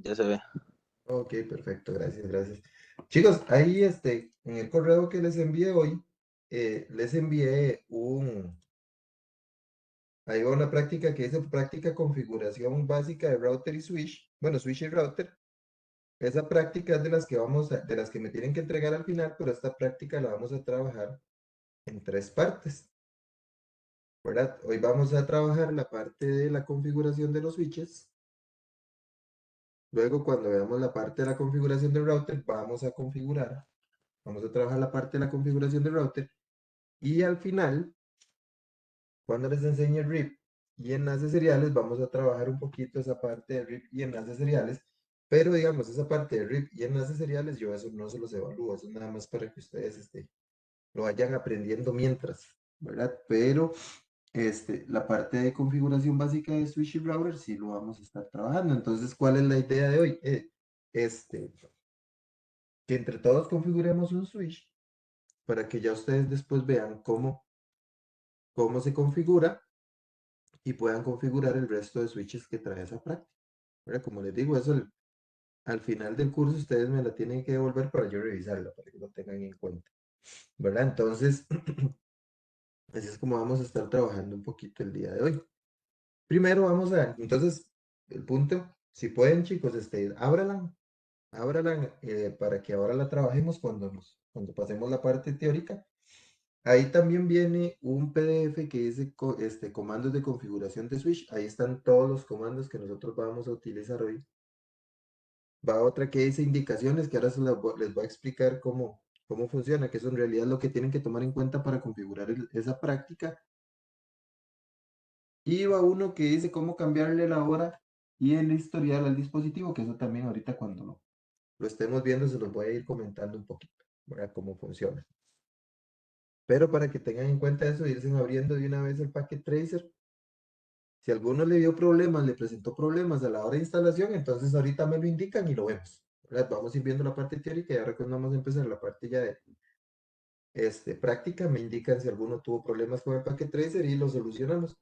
Ya se ve. Ok, perfecto, gracias, gracias. Chicos, ahí en el correo que les envié hoy, les envié ahí va una práctica que dice práctica configuración básica de router y switch, bueno, switch y router. Esa práctica es de las que de las que me tienen que entregar al final, pero esta práctica la vamos a trabajar en tres partes, ¿verdad? Hoy vamos a trabajar la parte de la configuración de los switches. Luego, cuando veamos la parte de la configuración del router, vamos a trabajar la parte de la configuración del router. Y al final, cuando les enseñe RIP y enlaces seriales, vamos a trabajar un poquito esa parte de RIP y enlaces seriales. Pero digamos, esa parte de RIP y enlaces seriales, yo eso no se los evalúo, eso es nada más para que ustedes lo vayan aprendiendo mientras, ¿verdad? Pero la parte de configuración básica de switch y router sí lo vamos a estar trabajando. Entonces, ¿cuál es la idea de hoy? Este, que entre todos configuremos un switch para que ya ustedes después vean cómo se configura y puedan configurar el resto de switches que trae esa práctica. ¿Verdad? Como les digo, eso al final del curso ustedes me la tienen que devolver para yo revisarla, para que lo tengan en cuenta. ¿Verdad? Entonces, así es como vamos a estar trabajando un poquito el día de hoy. Primero vamos a, entonces, el punto, si pueden chicos, ábralan para que ahora la trabajemos cuando pasemos la parte teórica. Ahí también viene un PDF que dice comandos de configuración de switch. Ahí están todos los comandos que nosotros vamos a utilizar hoy. Va otra que dice indicaciones, que ahora les voy a explicar cómo funciona, que eso en realidad es lo que tienen que tomar en cuenta para configurar esa práctica. Y va uno que dice cómo cambiarle la hora y el historial al dispositivo, que eso también ahorita cuando lo estemos viendo se los voy a ir comentando un poquito, ¿verdad? Cómo funciona. Pero para que tengan en cuenta eso, irse abriendo de una vez el Packet Tracer. Si alguno le dio problemas, le presentó problemas a la hora de instalación, entonces ahorita me lo indican y lo vemos, ¿verdad? Vamos a ir viendo la parte teórica y ahora cuando vamos a empezar la parte ya de práctica, me indican si alguno tuvo problemas con el Packet Tracer y lo solucionamos.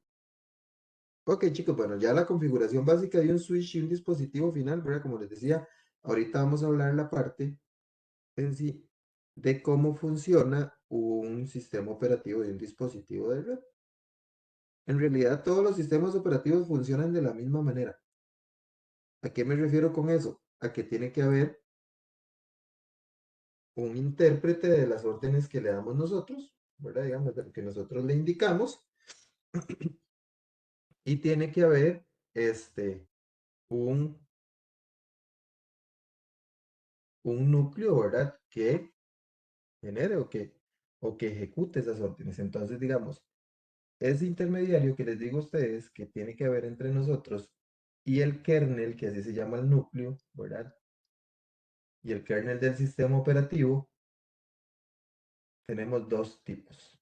Ok, chicos, bueno, ya la configuración básica de un switch y un dispositivo final, ¿verdad? Como les decía, ahorita vamos a hablar la parte en sí de cómo funciona un sistema operativo de un dispositivo de red. En realidad, todos los sistemas operativos funcionan de la misma manera. ¿A qué me refiero con eso? A que tiene que haber un intérprete de las órdenes que le damos nosotros, ¿verdad? Digamos, de lo que nosotros le indicamos, y tiene que haber un, un núcleo, ¿verdad? Que genere o que ejecute esas órdenes. Entonces, digamos, ese intermediario que les digo a ustedes que tiene que haber entre nosotros y el kernel, que así se llama el núcleo, ¿verdad? Y el kernel del sistema operativo, tenemos dos tipos.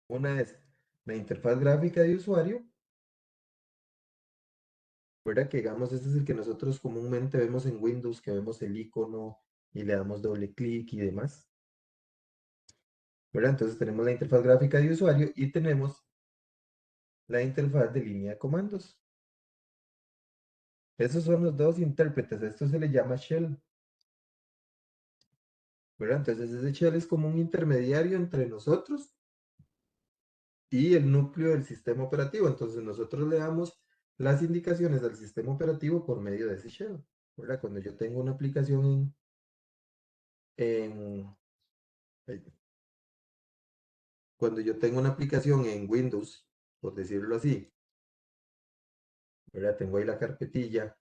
Una es la interfaz gráfica de usuario, ¿verdad? Que digamos, este es el que nosotros comúnmente vemos en Windows, que vemos el icono y le damos doble clic y demás, ¿verdad? Entonces tenemos la interfaz gráfica de usuario y tenemos la interfaz de línea de comandos. Esos son los dos intérpretes, esto se le llama shell, ¿verdad? Entonces ese shell es como un intermediario entre nosotros y el núcleo del sistema operativo. Entonces nosotros le damos las indicaciones al sistema operativo por medio de ese shell, ¿verdad? Cuando yo tengo una aplicación en, ay, cuando yo tengo una aplicación en Windows, por decirlo así, ¿verdad? Tengo ahí la carpetilla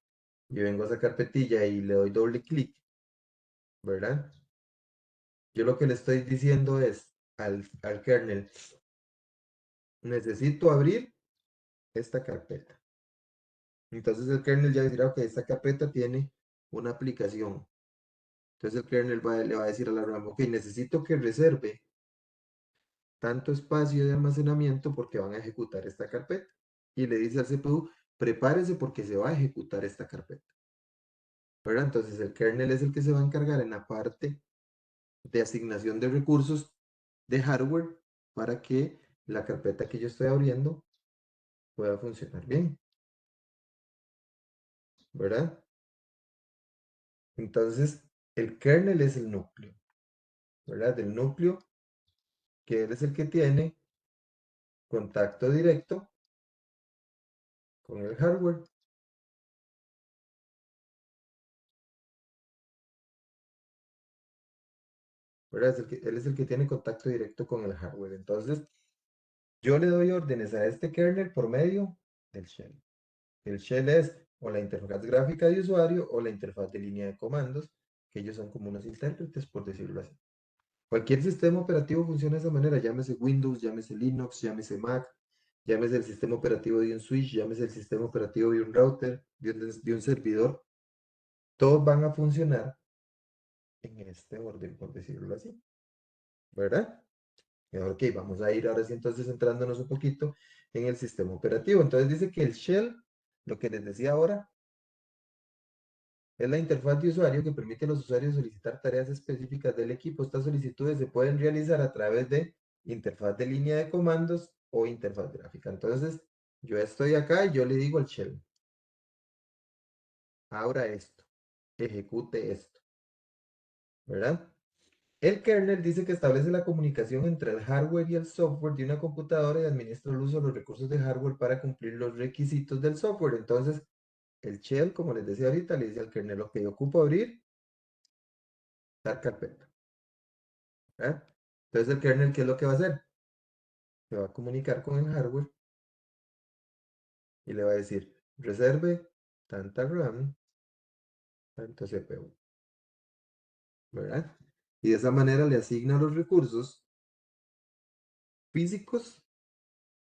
y vengo a esa carpetilla y le doy doble clic, ¿verdad? Yo lo que le estoy diciendo es al kernel, necesito abrir esta carpeta. Entonces el kernel ya dirá, ok, esta carpeta tiene una aplicación. Entonces el kernel le va a decir a la RAM, ok, necesito que reserve tanto espacio de almacenamiento porque van a ejecutar esta carpeta. Y le dice al CPU, prepárese porque se va a ejecutar esta carpeta. ¿Verdad? Entonces el kernel es el que se va a encargar en la parte de asignación de recursos de hardware para que la carpeta que yo estoy abriendo pueda funcionar bien. ¿Verdad? Entonces, el kernel es el núcleo, ¿verdad? El núcleo, que él es el que tiene contacto directo con el hardware, ¿verdad? Él es el que tiene contacto directo con el hardware. Entonces, yo le doy órdenes a este kernel por medio del shell. El shell es o la interfaz gráfica de usuario o la interfaz de línea de comandos, que ellos son como unos intérpretes, por decirlo así. Cualquier sistema operativo funciona de esa manera, llámese Windows, llámese Linux, llámese Mac, llámese el sistema operativo de un switch, llámese el sistema operativo de un router, de un servidor, todos van a funcionar en este orden, por decirlo así, ¿verdad? Ok, vamos a ir ahora sí entonces centrándonos un poquito en el sistema operativo. Entonces dice que el shell, lo que les decía ahora, es la interfaz de usuario que permite a los usuarios solicitar tareas específicas del equipo. Estas solicitudes se pueden realizar a través de interfaz de línea de comandos o interfaz gráfica. Entonces, yo estoy acá y yo le digo al shell, abra esto, ejecute esto, ¿verdad? El kernel dice que establece la comunicación entre el hardware y el software de una computadora y administra el uso de los recursos de hardware para cumplir los requisitos del software. Entonces, el shell, como les decía ahorita, le dice al kernel, ok, ocupo abrir tal carpeta, ¿verdad? Entonces, el kernel, ¿qué es lo que va a hacer? Se va a comunicar con el hardware y le va a decir, reserve tanta RAM, tanto CPU, ¿verdad? Y de esa manera le asigna los recursos físicos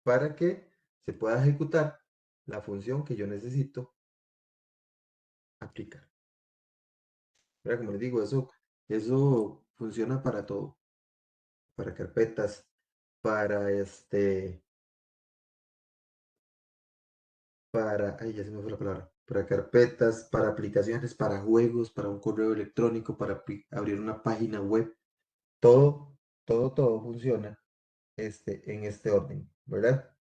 para que se pueda ejecutar la función que yo necesito aplicar. ¿Verdad? Como les digo, eso funciona para todo, para carpetas, para ay, ya se me fue la palabra, para carpetas, para aplicaciones, para juegos, para un correo electrónico, para abrir una página web. Todo, todo funciona en este orden, ¿verdad?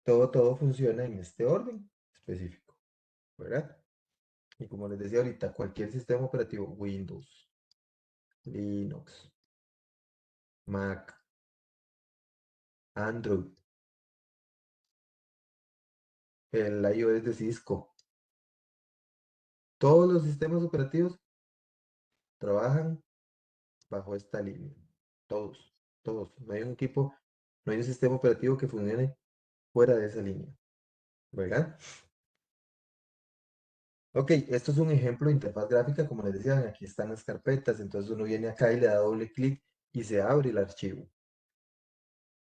Todo funciona en este orden específico, ¿verdad? Y como les decía ahorita, cualquier sistema operativo, Windows, Linux, Mac, Android, el iOS de Cisco, todos los sistemas operativos trabajan bajo esta línea. Todos, todos. No hay un equipo, no hay un sistema operativo que funcione fuera de esa línea, ¿verdad? Ok, esto es un ejemplo de interfaz gráfica, como les decía, aquí están las carpetas, entonces uno viene acá y le da doble clic y se abre el archivo,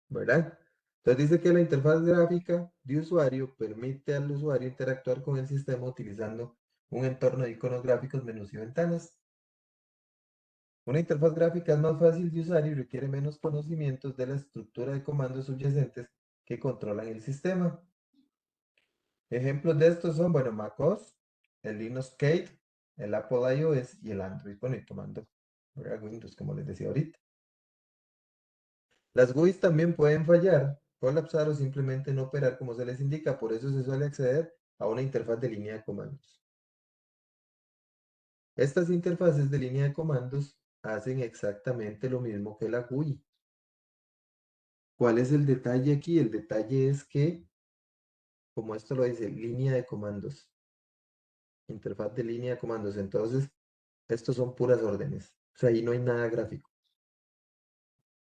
¿verdad? Entonces dice que la interfaz gráfica de usuario permite al usuario interactuar con el sistema utilizando un entorno de iconos gráficos, menús y ventanas. Una interfaz gráfica es más fácil de usar y requiere menos conocimientos de la estructura de comandos subyacentes que controlan el sistema. Ejemplos de estos son, bueno, macOS, el Linux Kate, el Apple iOS y el Android. Bueno, y tomando Windows, como les decía ahorita. Las GUIs también pueden fallar, colapsar o simplemente no operar como se les indica. Por eso se suele acceder a una interfaz de línea de comandos. Estas interfaces de línea de comandos hacen exactamente lo mismo que la GUI. ¿Cuál es el detalle aquí? El detalle es que, como esto lo dice, línea de comandos, interfaz de línea de comandos. Entonces, estos son puras órdenes. O sea, ahí no hay nada gráfico.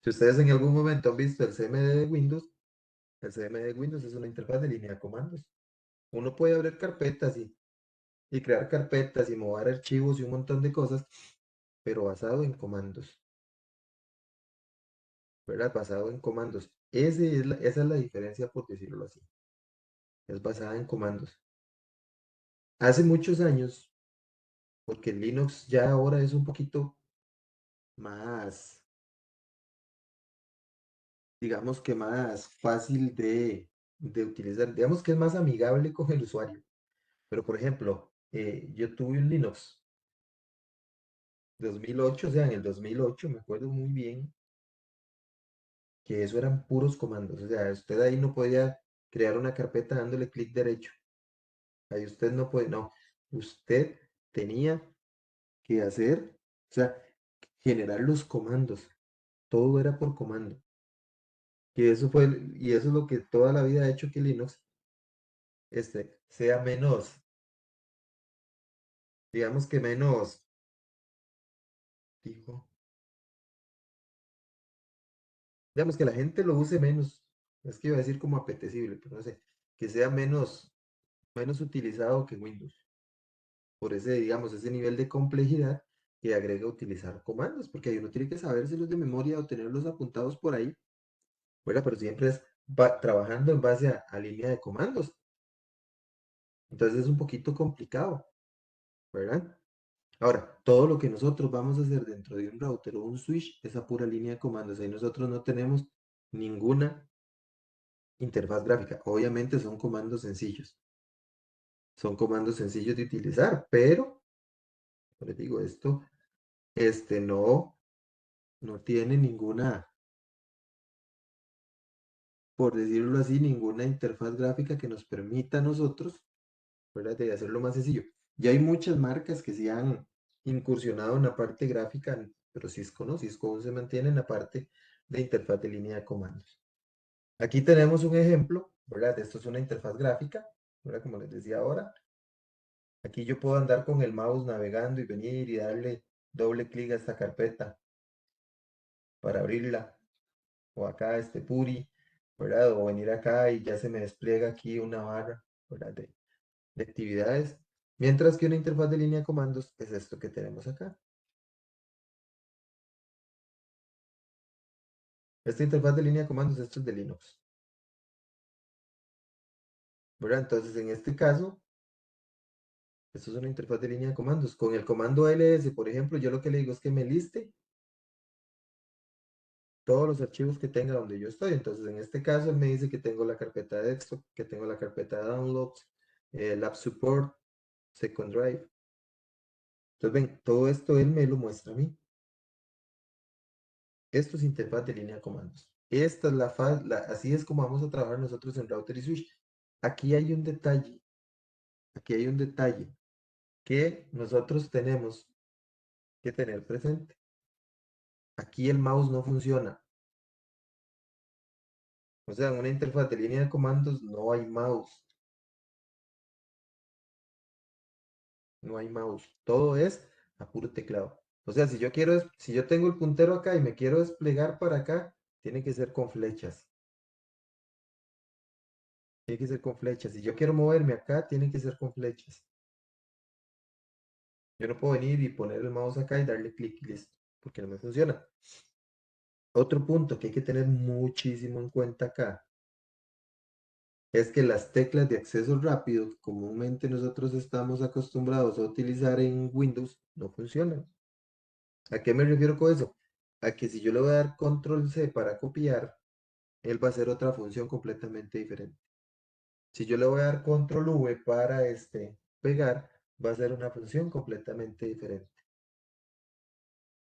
Si ustedes en algún momento han visto el CMD de Windows, el CMD de Windows es una interfaz de línea de comandos. Uno puede abrir carpetas y crear carpetas y mover archivos y un montón de cosas, pero basado en comandos, ¿verdad? Basado en comandos. Esa es la diferencia, por decirlo así. Es basada en comandos. Hace muchos años, porque el Linux ya ahora es un poquito más, digamos que más fácil de utilizar, digamos que es más amigable con el usuario. Pero por ejemplo, yo tuve un Linux 2008, o sea, en el 2008 me acuerdo muy bien que eso eran puros comandos. O sea, usted ahí no podía crear una carpeta dándole clic derecho. Ahí usted no puede, no. usted tenía que hacer, o sea, generar los comandos. Todo era por comando. Y eso es lo que toda la vida ha hecho que Linux sea menos, digamos que menos, digo, digamos que la gente lo use menos, es que iba a decir como apetecible, pero no sé, que sea menos utilizado que Windows, por ese, digamos, ese nivel de complejidad que agrega utilizar comandos, porque ahí uno tiene que sabérselos de memoria o tenerlos apuntados por ahí, ¿verdad? Pero siempre es trabajando en base a línea de comandos, entonces es un poquito complicado, ¿verdad? Ahora, todo lo que nosotros vamos a hacer dentro de un router o un switch es a pura línea de comandos, ahí nosotros no tenemos ninguna interfaz gráfica, obviamente son comandos sencillos de utilizar, pero, como les digo, esto, no tiene ninguna, por decirlo así, ninguna interfaz gráfica que nos permita a nosotros, ¿verdad? De hacerlo más sencillo. Ya hay muchas marcas que se han incursionado en la parte gráfica, pero Cisco no, Cisco aún se mantiene en la parte de interfaz de línea de comandos. Aquí tenemos un ejemplo, ¿verdad? Esto es una interfaz gráfica, ¿verdad? Como les decía ahora. Aquí yo puedo andar con el mouse navegando y venir y darle doble clic a esta carpeta para abrirla. O acá este Puri, ¿verdad? O venir acá y ya se me despliega aquí una barra, ¿verdad? De actividades. Mientras que una interfaz de línea de comandos es esto que tenemos acá. Esta interfaz de línea de comandos, esto es de Linux, ¿verdad? Entonces, en este caso, esto es una interfaz de línea de comandos. Con el comando ls, por ejemplo, yo lo que le digo es que me liste todos los archivos que tenga donde yo estoy. Entonces, en este caso, él me dice que tengo la carpeta de desktop, que tengo la carpeta de downloads, el app support, second drive. Entonces, ven, todo esto él me lo muestra a mí. Esto es interfaz de línea de comandos. Esta es así es como vamos a trabajar nosotros en router y switch. Aquí hay un detalle, aquí hay un detalle que nosotros tenemos que tener presente. Aquí el mouse no funciona. O sea, en una interfaz de línea de comandos no hay mouse, no hay mouse. Todo es a puro teclado. O sea, si yo tengo el puntero acá y me quiero desplegar para acá, tiene que ser con flechas. Tiene que ser con flechas. Si yo quiero moverme acá, tiene que ser con flechas. Yo no puedo venir y poner el mouse acá y darle clic y listo, porque no me funciona. Otro punto que hay que tener muchísimo en cuenta acá es que las teclas de acceso rápido que comúnmente nosotros estamos acostumbrados a utilizar en Windows no funcionan. ¿A qué me refiero con eso? A que si yo le voy a dar control C para copiar, él va a hacer otra función completamente diferente. Si yo le voy a dar control V para pegar, va a ser una función completamente diferente.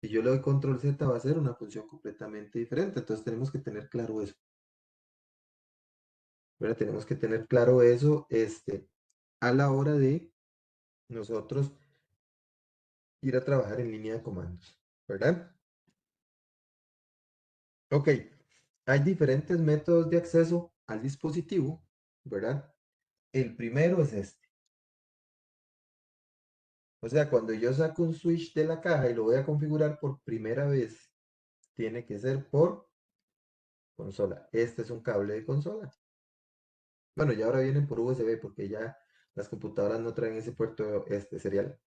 Si yo le doy control Z va a ser una función completamente diferente. Entonces tenemos que tener claro eso. ¿Verdad? Tenemos que tener claro eso a la hora de nosotros ir a trabajar en línea de comandos. ¿Verdad? Ok. Hay diferentes métodos de acceso al dispositivo. ¿Verdad? El primero es este. O sea, cuando yo saco un switch de la caja y lo voy a configurar por primera vez, tiene que ser por consola. Este es un cable de consola. Bueno, ya ahora vienen por USB porque ya las computadoras no traen ese puerto serial.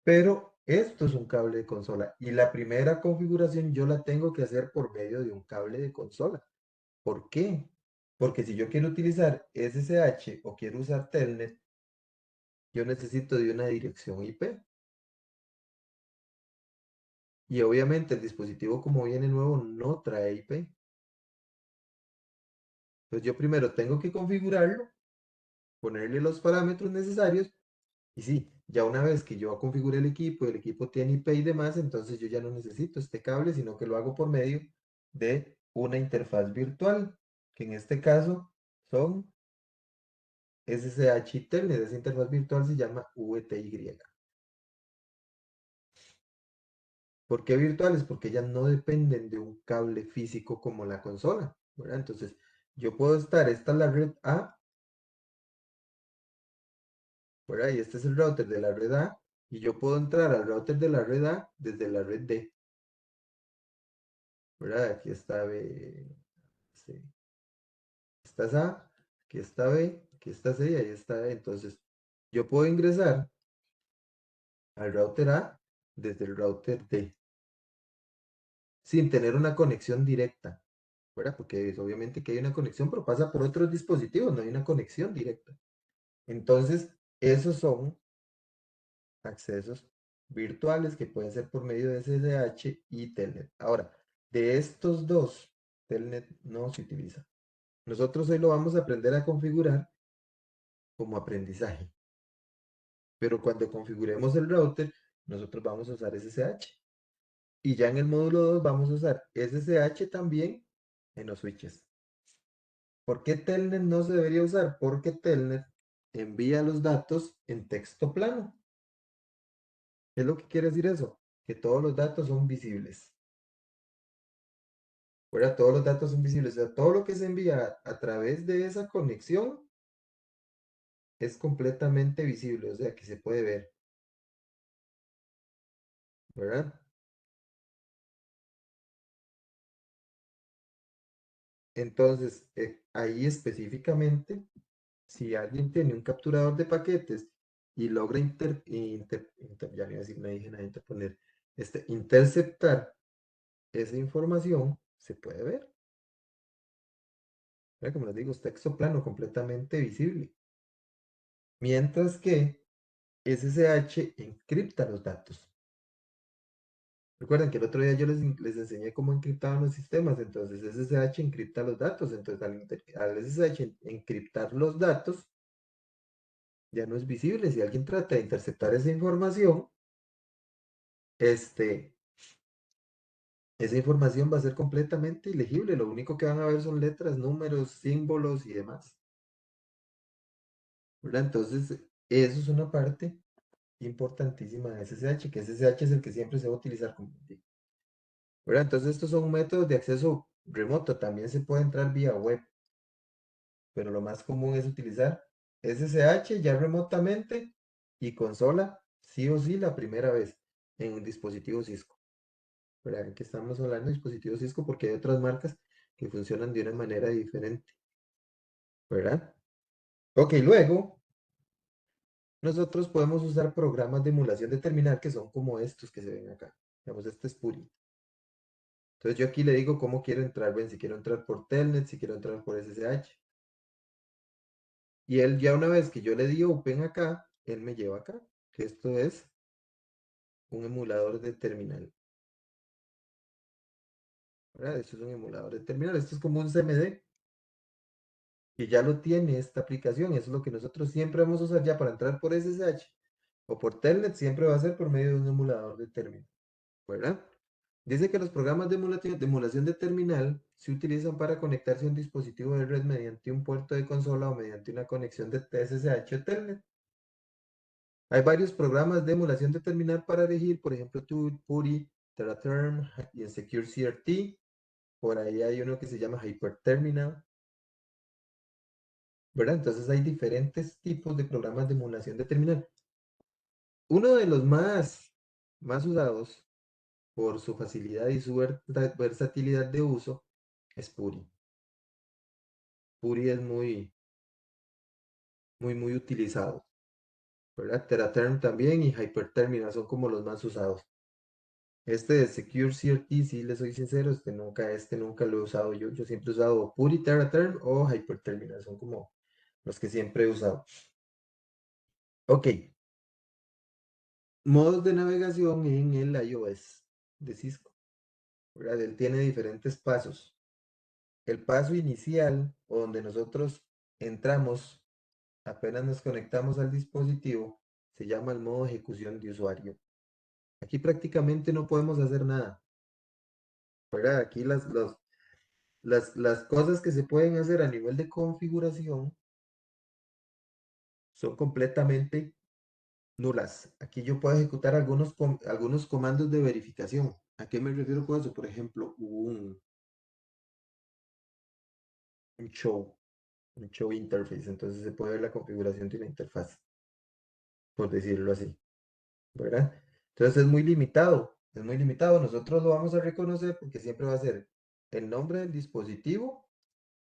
Pero esto es un cable de consola y la primera configuración yo la tengo que hacer por medio de un cable de consola. ¿Por qué? Porque si yo quiero utilizar SSH o quiero usar Telnet, yo necesito de una dirección IP. Y obviamente el dispositivo como viene nuevo no trae IP. Entonces yo primero tengo que configurarlo, ponerle los parámetros necesarios. Y sí, ya una vez que yo configure el equipo, el equipo tiene IP y demás, entonces yo ya no necesito este cable, sino que lo hago por medio de una interfaz virtual, que en este caso son SSH y Telnet. Esa interfaz virtual se llama VTY. ¿Por qué virtuales? Porque ellas no dependen de un cable físico como la consola, ¿verdad? Entonces, yo puedo estar, esta es la red A, ¿verdad? Y este es el router de la red A, y yo puedo entrar al router de la red A desde la red D, ¿verdad? Aquí está B, C, esta es A, aquí está B, aquí está C y ahí está D. Entonces, yo puedo ingresar al router A desde el router D, sin tener una conexión directa, ¿verdad? Porque obviamente que hay una conexión, pero pasa por otros dispositivos, no hay una conexión directa. Entonces, esos son accesos virtuales que pueden ser por medio de SSH y Telnet. Ahora, de estos dos, Telnet no se utiliza. Nosotros hoy lo vamos a aprender a configurar como aprendizaje, pero cuando configuremos el router, nosotros vamos a usar SSH. Y ya en el módulo 2 vamos a usar SSH también en los switches. ¿Por qué Telnet no se debería usar? Porque Telnet envía los datos en texto plano. ¿Qué es lo que quiere decir eso? Que todos los datos son visibles. ¿Verdad? Todos los datos son visibles. O sea, todo lo que se envía a través de esa conexión es completamente visible. O sea, que se puede ver. ¿Verdad? Entonces, ahí específicamente, si alguien tiene un capturador de paquetes y logra ya no iba a decir, no dije nada, interponer, interceptar esa información, se puede ver. ¿Verdad? Como les digo, es texto plano, completamente visible. Mientras que SSH encripta los datos. Recuerden que el otro día yo les enseñé cómo encriptaban los sistemas, entonces SSH encripta los datos, entonces al SSH encriptar los datos, ya no es visible. Si alguien trata de interceptar esa información, este, esa información va a ser completamente ilegible. Lo único que van a ver son letras, números, símbolos y demás. ¿Verdad? Entonces, eso es una parte importantísima de SSH, que SSH es el que siempre se va a utilizar como digo, ¿verdad? Entonces, estos son métodos de acceso remoto. También se puede entrar vía web, pero lo más común es utilizar SSH ya remotamente y consola sí o sí la primera vez en un dispositivo Cisco. ¿Verdad? Aquí estamos hablando de dispositivos Cisco porque hay otras marcas que funcionan de una manera diferente, ¿verdad? Ok, luego nosotros podemos usar programas de emulación de terminal que son como estos que se ven acá. Digamos, este es Puri. Entonces yo aquí le digo cómo quiero entrar. Ven, si quiero entrar por Telnet, si quiero entrar por SSH. Y él ya una vez que yo le di Open acá, él me lleva acá. Que esto es un emulador de terminal. ¿Verdad? Esto es un emulador de terminal. Esto es como un CMD. Y ya lo tiene esta aplicación. Eso es lo que nosotros siempre vamos a usar ya para entrar por SSH o por Telnet. Siempre va a ser por medio de un emulador de terminal. ¿Verdad? Dice que los programas de emulación de terminal se utilizan para conectarse a un dispositivo de red mediante un puerto de consola o mediante una conexión de SSH o Telnet. Hay varios programas de emulación de terminal para elegir, por ejemplo, PuTTY, TeraTerm y en Secure CRT. Por ahí hay uno que se llama HyperTerminal, ¿verdad? Entonces hay diferentes tipos de programas de emulación de terminal. Uno de los más usados por su facilidad y su versatilidad de uso es PuTTY. PuTTY es muy utilizado, ¿verdad? TeraTerm también y HyperTerminal son como los más usados. Este de Secure CRT, si les soy sincero, este nunca lo he usado yo. Yo siempre he usado PuTTY, TeraTerm o HyperTerminal, son como los que siempre he usado. Ok, modos de navegación en el iOS de Cisco, ¿verdad? Él tiene diferentes pasos. El paso inicial, o donde nosotros entramos, apenas nos conectamos al dispositivo, se llama el modo ejecución de usuario. Aquí prácticamente no podemos hacer nada, ¿verdad? Aquí las cosas que se pueden hacer a nivel de configuración son completamente nulas. Aquí yo puedo ejecutar algunos comandos de verificación. ¿A qué me refiero con eso? Por ejemplo, un show, un show interface. Entonces se puede ver la configuración de una interfaz, por decirlo así, ¿verdad? Entonces es muy limitado, es muy limitado. Nosotros lo vamos a reconocer porque siempre va a ser el nombre del dispositivo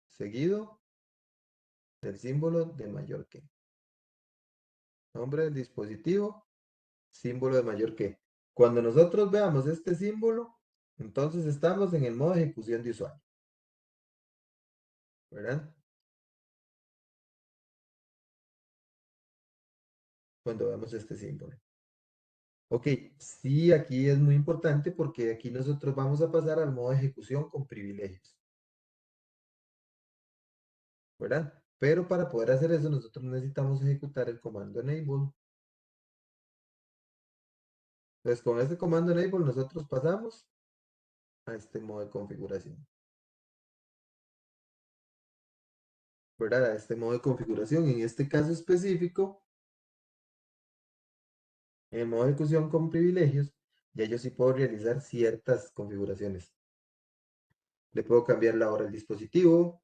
seguido del símbolo de mayor que. Nombre del dispositivo, símbolo de mayor que. Cuando nosotros veamos este símbolo, entonces estamos en el modo de ejecución de usuario, ¿verdad? Cuando veamos este símbolo. Ok, sí, aquí es muy importante porque aquí nosotros vamos a pasar al modo de ejecución con privilegios, ¿verdad? Pero para poder hacer eso, nosotros necesitamos ejecutar el comando enable. Entonces, con este comando enable, nosotros pasamos a este modo de configuración, ¿verdad? A este modo de configuración. En este caso específico, en el modo de ejecución con privilegios, ya yo sí puedo realizar ciertas configuraciones. Le puedo cambiar la hora del dispositivo,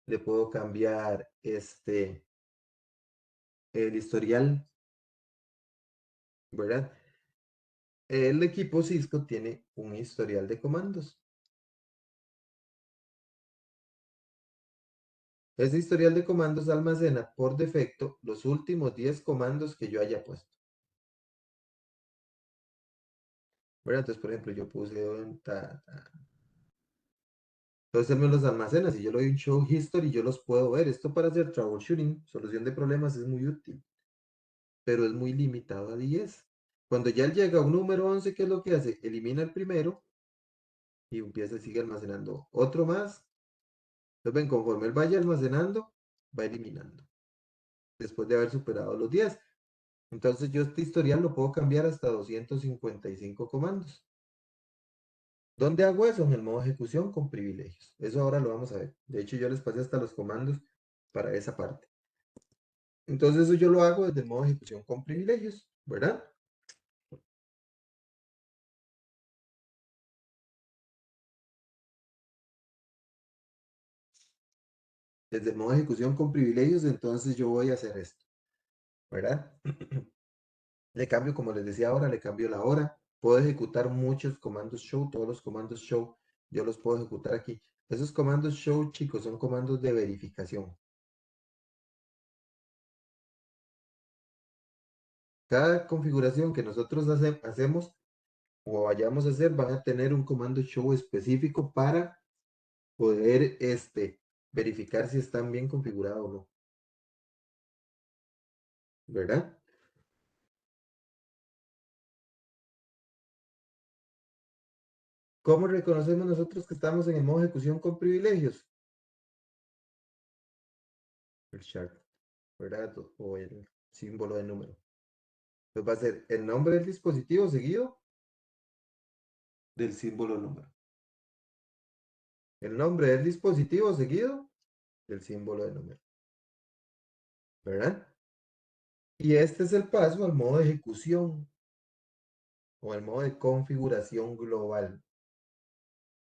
le puedo cambiar el historial, ¿verdad? El equipo Cisco tiene un historial de comandos. Ese historial de comandos almacena por defecto los últimos 10 comandos que yo haya puesto, ¿verdad? Entonces, por ejemplo, yo puse entonces él me los almacena. Si yo le doy un show history, yo los puedo ver. Esto para hacer troubleshooting, solución de problemas, es muy útil, pero es muy limitado a 10. Cuando ya él llega a un número 11, ¿qué es lo que hace? Elimina el primero y empieza, sigue almacenando otro más. Entonces, ven, conforme él vaya almacenando, va eliminando, después de haber superado los 10. Entonces, yo este historial lo puedo cambiar hasta 255 comandos. ¿Dónde hago eso? En el modo ejecución con privilegios. Eso ahora lo vamos a ver. De hecho, yo les pasé hasta los comandos para esa parte. Entonces, eso yo lo hago desde el modo ejecución con privilegios, ¿verdad? Desde el modo ejecución con privilegios, entonces yo voy a hacer esto, ¿verdad? Le cambio, como les decía ahora, le cambio la hora. Puedo ejecutar muchos comandos show, todos los comandos show, yo los puedo ejecutar aquí. Esos comandos show, chicos, son comandos de verificación. Cada configuración que nosotros hacemos o vayamos a hacer van a tener un comando show específico para poder verificar si están bien configurados o no, ¿verdad? ¿Cómo reconocemos nosotros que estamos en el modo ejecución con privilegios? El chart, ¿verdad? O el símbolo de número. Entonces va a ser el nombre del dispositivo seguido del símbolo número. El nombre del dispositivo seguido del símbolo de número, ¿verdad? Y este es el paso al modo de ejecución o al modo de configuración global.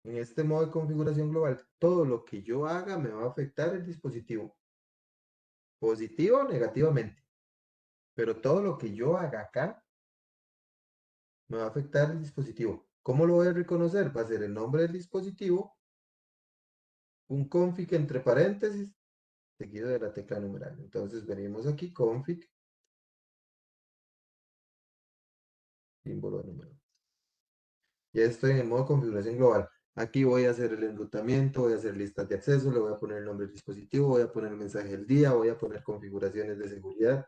En este modo de configuración global, todo lo que yo haga me va a afectar el dispositivo, positivo o negativamente. Pero todo lo que yo haga acá me va a afectar el dispositivo. ¿Cómo lo voy a reconocer? Va a ser el nombre del dispositivo, un config entre paréntesis, seguido de la tecla numeral. Entonces venimos aquí, config, símbolo de número. Ya estoy en el modo configuración global. Aquí voy a hacer el enrutamiento, voy a hacer listas de acceso, le voy a poner el nombre del dispositivo, voy a poner el mensaje del día, voy a poner configuraciones de seguridad,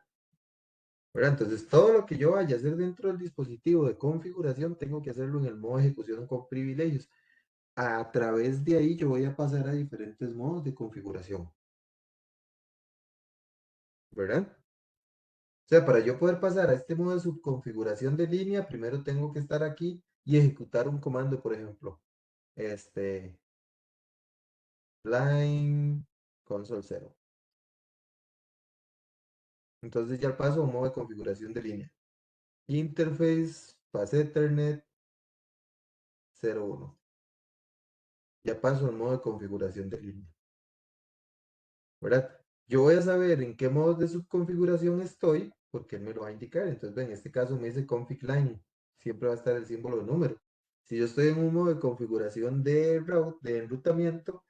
¿verdad? Entonces, todo lo que yo vaya a hacer dentro del dispositivo de configuración, tengo que hacerlo en el modo de ejecución con privilegios. A través de ahí yo voy a pasar a diferentes modos de configuración, ¿verdad? O sea, para yo poder pasar a este modo de subconfiguración de línea, primero tengo que estar aquí y ejecutar un comando, por ejemplo, este, line console 0. Entonces ya paso a un modo de configuración de línea. Interface, Path Ethernet 01. Ya paso al modo de configuración de línea, ¿verdad? Yo voy a saber en qué modos de subconfiguración estoy, porque él me lo va a indicar. Entonces, en este caso me dice config line, siempre va a estar el símbolo de número. Si yo estoy en un modo de configuración de route, de enrutamiento,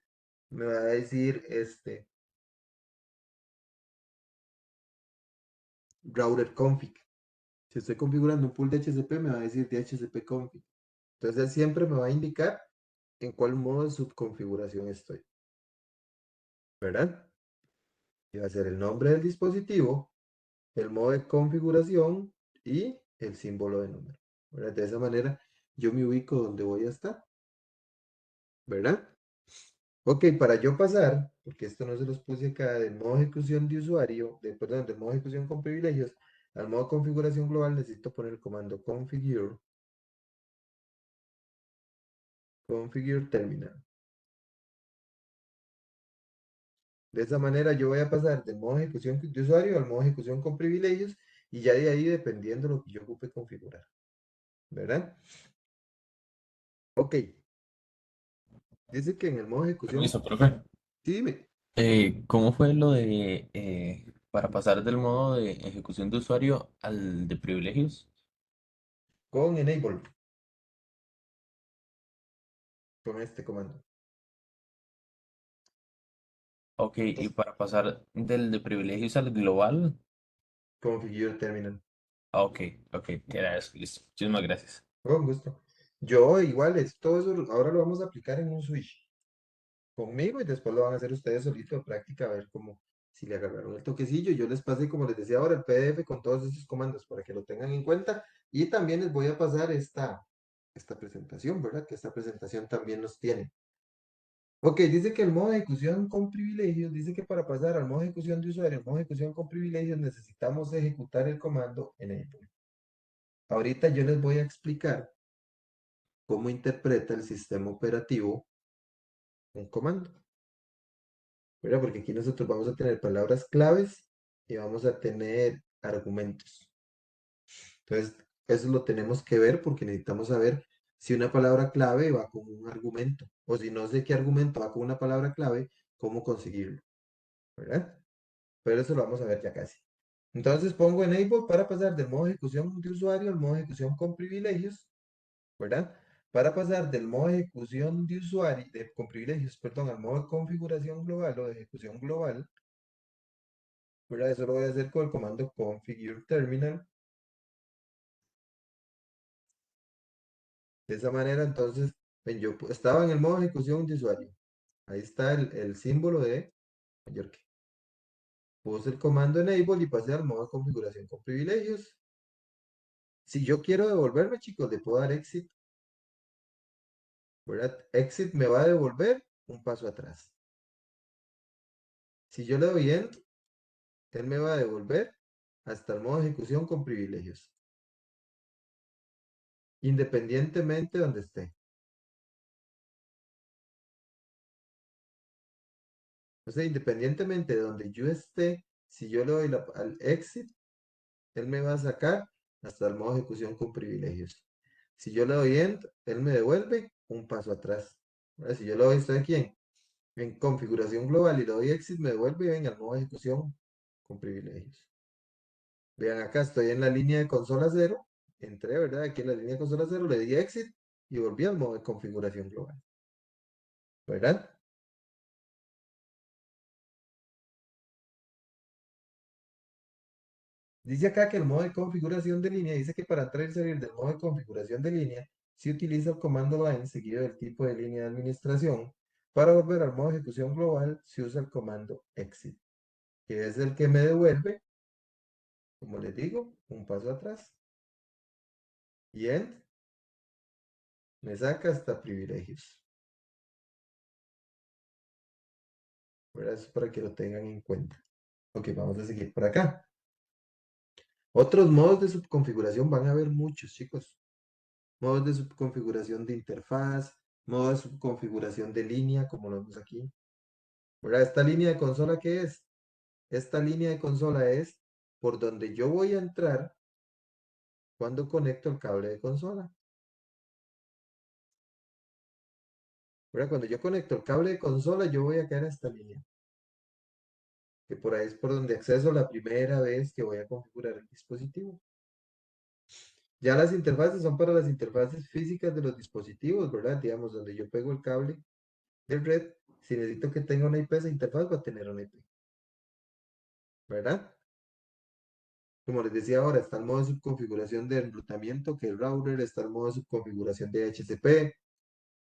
me va a decir router config. Si estoy configurando un pool de HCP, me va a decir DHCP config. Entonces, él siempre me va a indicar en cuál modo de subconfiguración estoy, ¿verdad? Y va a ser el nombre del dispositivo, el modo de configuración y el símbolo de número, ¿verdad? De esa manera yo me ubico donde voy a estar, ¿verdad? Ok, para yo pasar, porque esto no se los puse acá, del modo de ejecución de usuario, perdón, del modo de ejecución con privilegios al modo de configuración global, necesito poner el comando configure terminal. De esa manera yo voy a pasar del modo de ejecución de usuario al modo de ejecución con privilegios y ya de ahí dependiendo lo que yo ocupe configurar, ¿verdad? Ok, dice que en el modo de ejecución, Permiso, profe. sí, dime, ¿Cómo fue lo de para pasar del modo de ejecución de usuario al de privilegios? con enable, con este comando. Ok, y para pasar del de privilegios al global. Configure terminal. Ah, ok, ok, era eso, listo. Muchísimas gracias. Con gusto. Yo igual, todo eso ahora lo vamos a aplicar en un switch conmigo y después lo van a hacer ustedes solito de práctica a ver cómo, si le agarraron el toquecillo. Yo les pasé, como les decía ahora, el PDF con todos esos comandos para que lo tengan en cuenta y también les voy a pasar esta presentación, ¿verdad? Que esta presentación también nos tiene. Ok, dice que el modo de ejecución con privilegios, dice que para pasar al modo de ejecución de usuario, al modo de ejecución con privilegios, necesitamos ejecutar el comando enable. Ahorita yo les voy a explicar cómo interpreta el sistema operativo un comando, ¿verdad? Porque aquí nosotros vamos a tener palabras claves y vamos a tener argumentos. Entonces, eso lo tenemos que ver porque necesitamos saber si una palabra clave va con un argumento o si no sé qué argumento va con una palabra clave, cómo conseguirlo, ¿verdad? Pero eso lo vamos a ver ya casi. Entonces pongo enable para pasar del modo de ejecución de usuario al modo de ejecución con privilegios, ¿verdad? Para pasar del modo de ejecución de usuario, con privilegios, perdón, al modo de configuración global o de ejecución global, ¿verdad? Eso lo voy a hacer con el comando configure terminal. De esa manera, entonces, ven, yo estaba en el modo de ejecución de usuario. Ahí está el símbolo de mayor que. Puse el comando enable y pasé al modo de configuración con privilegios. Si yo quiero devolverme, chicos, le puedo dar exit, ¿verdad? Exit me va a devolver un paso atrás. Si yo le doy end, él me va a devolver hasta el modo de ejecución con privilegios, independientemente de donde esté. O sea, independientemente de donde yo esté, si yo le doy al exit, él me va a sacar hasta el modo de ejecución con privilegios. Si yo le doy end, él me devuelve un paso atrás. Ahora, si yo le doy, estoy aquí en configuración global y le doy exit, me devuelve y ven al modo de ejecución con privilegios. Vean acá, estoy en la línea de consola cero. Entré, ¿verdad? Aquí en la línea de consola cero, le di exit y volví al modo de configuración global. ¿Verdad? Dice acá que el modo de configuración de línea, dice que para entrar y salir del modo de configuración de línea, se utiliza el comando line seguido del tipo de línea de administración. Para volver al modo de ejecución global, se usa el comando exit, que es el que me devuelve, como les digo, un paso atrás. Y end me saca hasta privilegios. ¿Verdad? Eso es para que lo tengan en cuenta. Ok, vamos a seguir por acá. Otros modos de subconfiguración van a haber muchos, chicos. Modos de subconfiguración de interfaz, modo de subconfiguración de línea, como lo vemos aquí. ¿Verdad? ¿Esta línea de consola qué es? Esta línea de consola es por donde yo voy a entrar cuando conecto el cable de consola. ¿Verdad? Cuando yo conecto el cable de consola, yo voy a caer a esta línea, que por ahí es por donde acceso la primera vez que voy a configurar el dispositivo. Ya las interfaces son para las interfaces físicas de los dispositivos, ¿verdad? Digamos, donde yo pego el cable de red, si necesito que tenga una IP, esa interfaz va a tener una IP, ¿verdad? Como les decía ahora, está el modo de subconfiguración de enrutamiento, que es el router, está el modo de subconfiguración de HCP.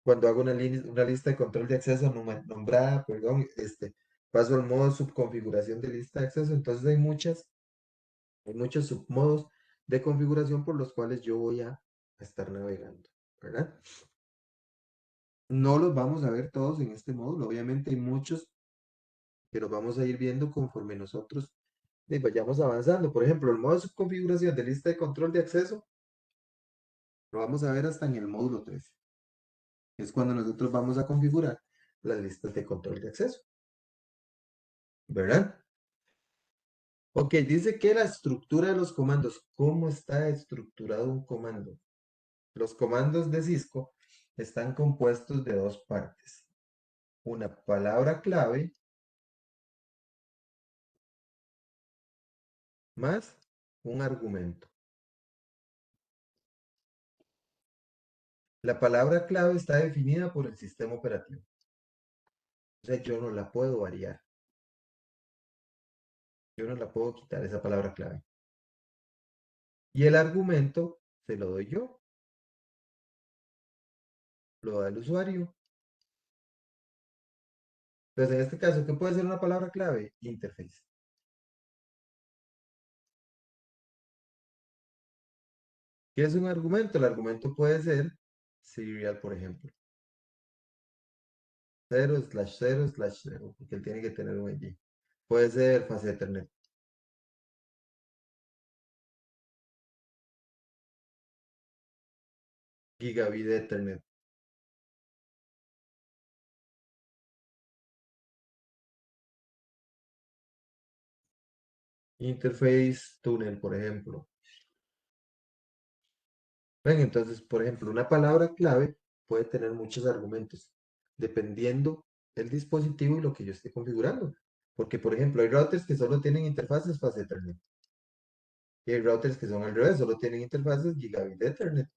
Cuando hago una lista de control de acceso nombrada, perdón, paso al modo de subconfiguración de lista de acceso. Entonces hay muchos submodos de configuración por los cuales yo voy a estar navegando, ¿verdad? No los vamos a ver todos en este módulo, obviamente hay muchos que los vamos a ir viendo conforme nosotros vayamos avanzando. Por ejemplo, el modo de subconfiguración de lista de control de acceso lo vamos a ver hasta en el módulo 13. Es cuando nosotros vamos a configurar las listas de control de acceso, ¿verdad? Ok, dice que la estructura de los comandos. ¿Cómo está estructurado un comando? Los comandos de Cisco están compuestos de dos partes. Una palabra clave más un argumento. La palabra clave está definida por el sistema operativo. O sea, yo no la puedo variar. Yo no la puedo quitar esa palabra clave. Y el argumento se lo doy yo, lo da el usuario. Entonces, en este caso, ¿qué puede ser una palabra clave? Interface. ¿Qué es un argumento? El argumento puede ser serial, por ejemplo. 0/0/0, porque él tiene que tener un ID. Puede ser fase Ethernet. Gigabit Ethernet. Interface túnel, por ejemplo. Ven, entonces, por ejemplo, una palabra clave puede tener muchos argumentos, dependiendo el dispositivo y lo que yo esté configurando. Porque, por ejemplo, hay routers que solo tienen interfaces fase Ethernet. Y hay routers que son al revés, solo tienen interfaces Gigabit Ethernet.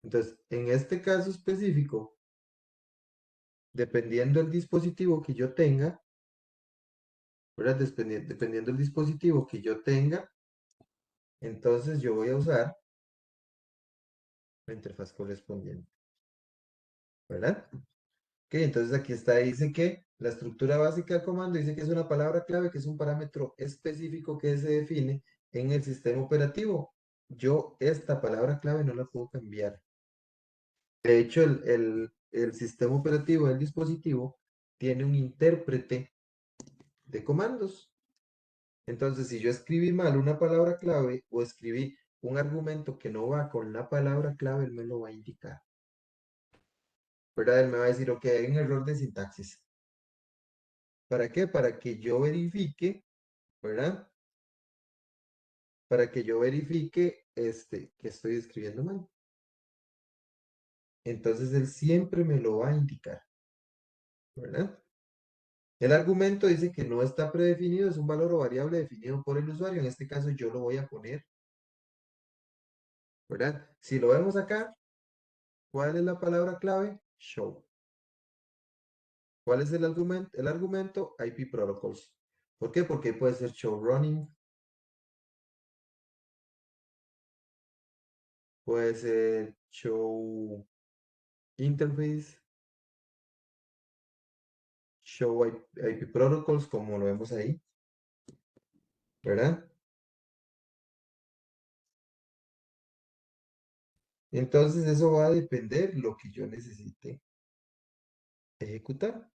Entonces, en este caso específico, dependiendo del dispositivo que yo tenga, ¿verdad? Dependiendo del dispositivo que yo tenga, entonces yo voy a usar la interfaz correspondiente, ¿verdad? Ok, entonces aquí está, dice que la estructura básica del comando dice que es una palabra clave, que es un parámetro específico que se define en el sistema operativo. Yo esta palabra clave no la puedo cambiar. De hecho, el sistema operativo del dispositivo tiene un intérprete de comandos. Entonces, si yo escribí mal una palabra clave o escribí un argumento que no va con la palabra clave, él me lo va a indicar. ¿Verdad? Él me va a decir, ok, hay un error de sintaxis. ¿Para qué? Para que yo verifique, ¿verdad? Para que yo verifique que estoy escribiendo mal. Entonces, él siempre me lo va a indicar, ¿verdad? El argumento dice que no está predefinido, es un valor o variable definido por el usuario. En este caso, yo lo voy a poner, ¿verdad? Si lo vemos acá, ¿cuál es la palabra clave? Show. ¿Cuál es el argumento? El argumento IP protocols. ¿Por qué? Porque puede ser show running, puede ser show interface, show IP protocols, como lo vemos ahí, ¿verdad? Entonces eso va a depender lo que yo necesite ejecutar,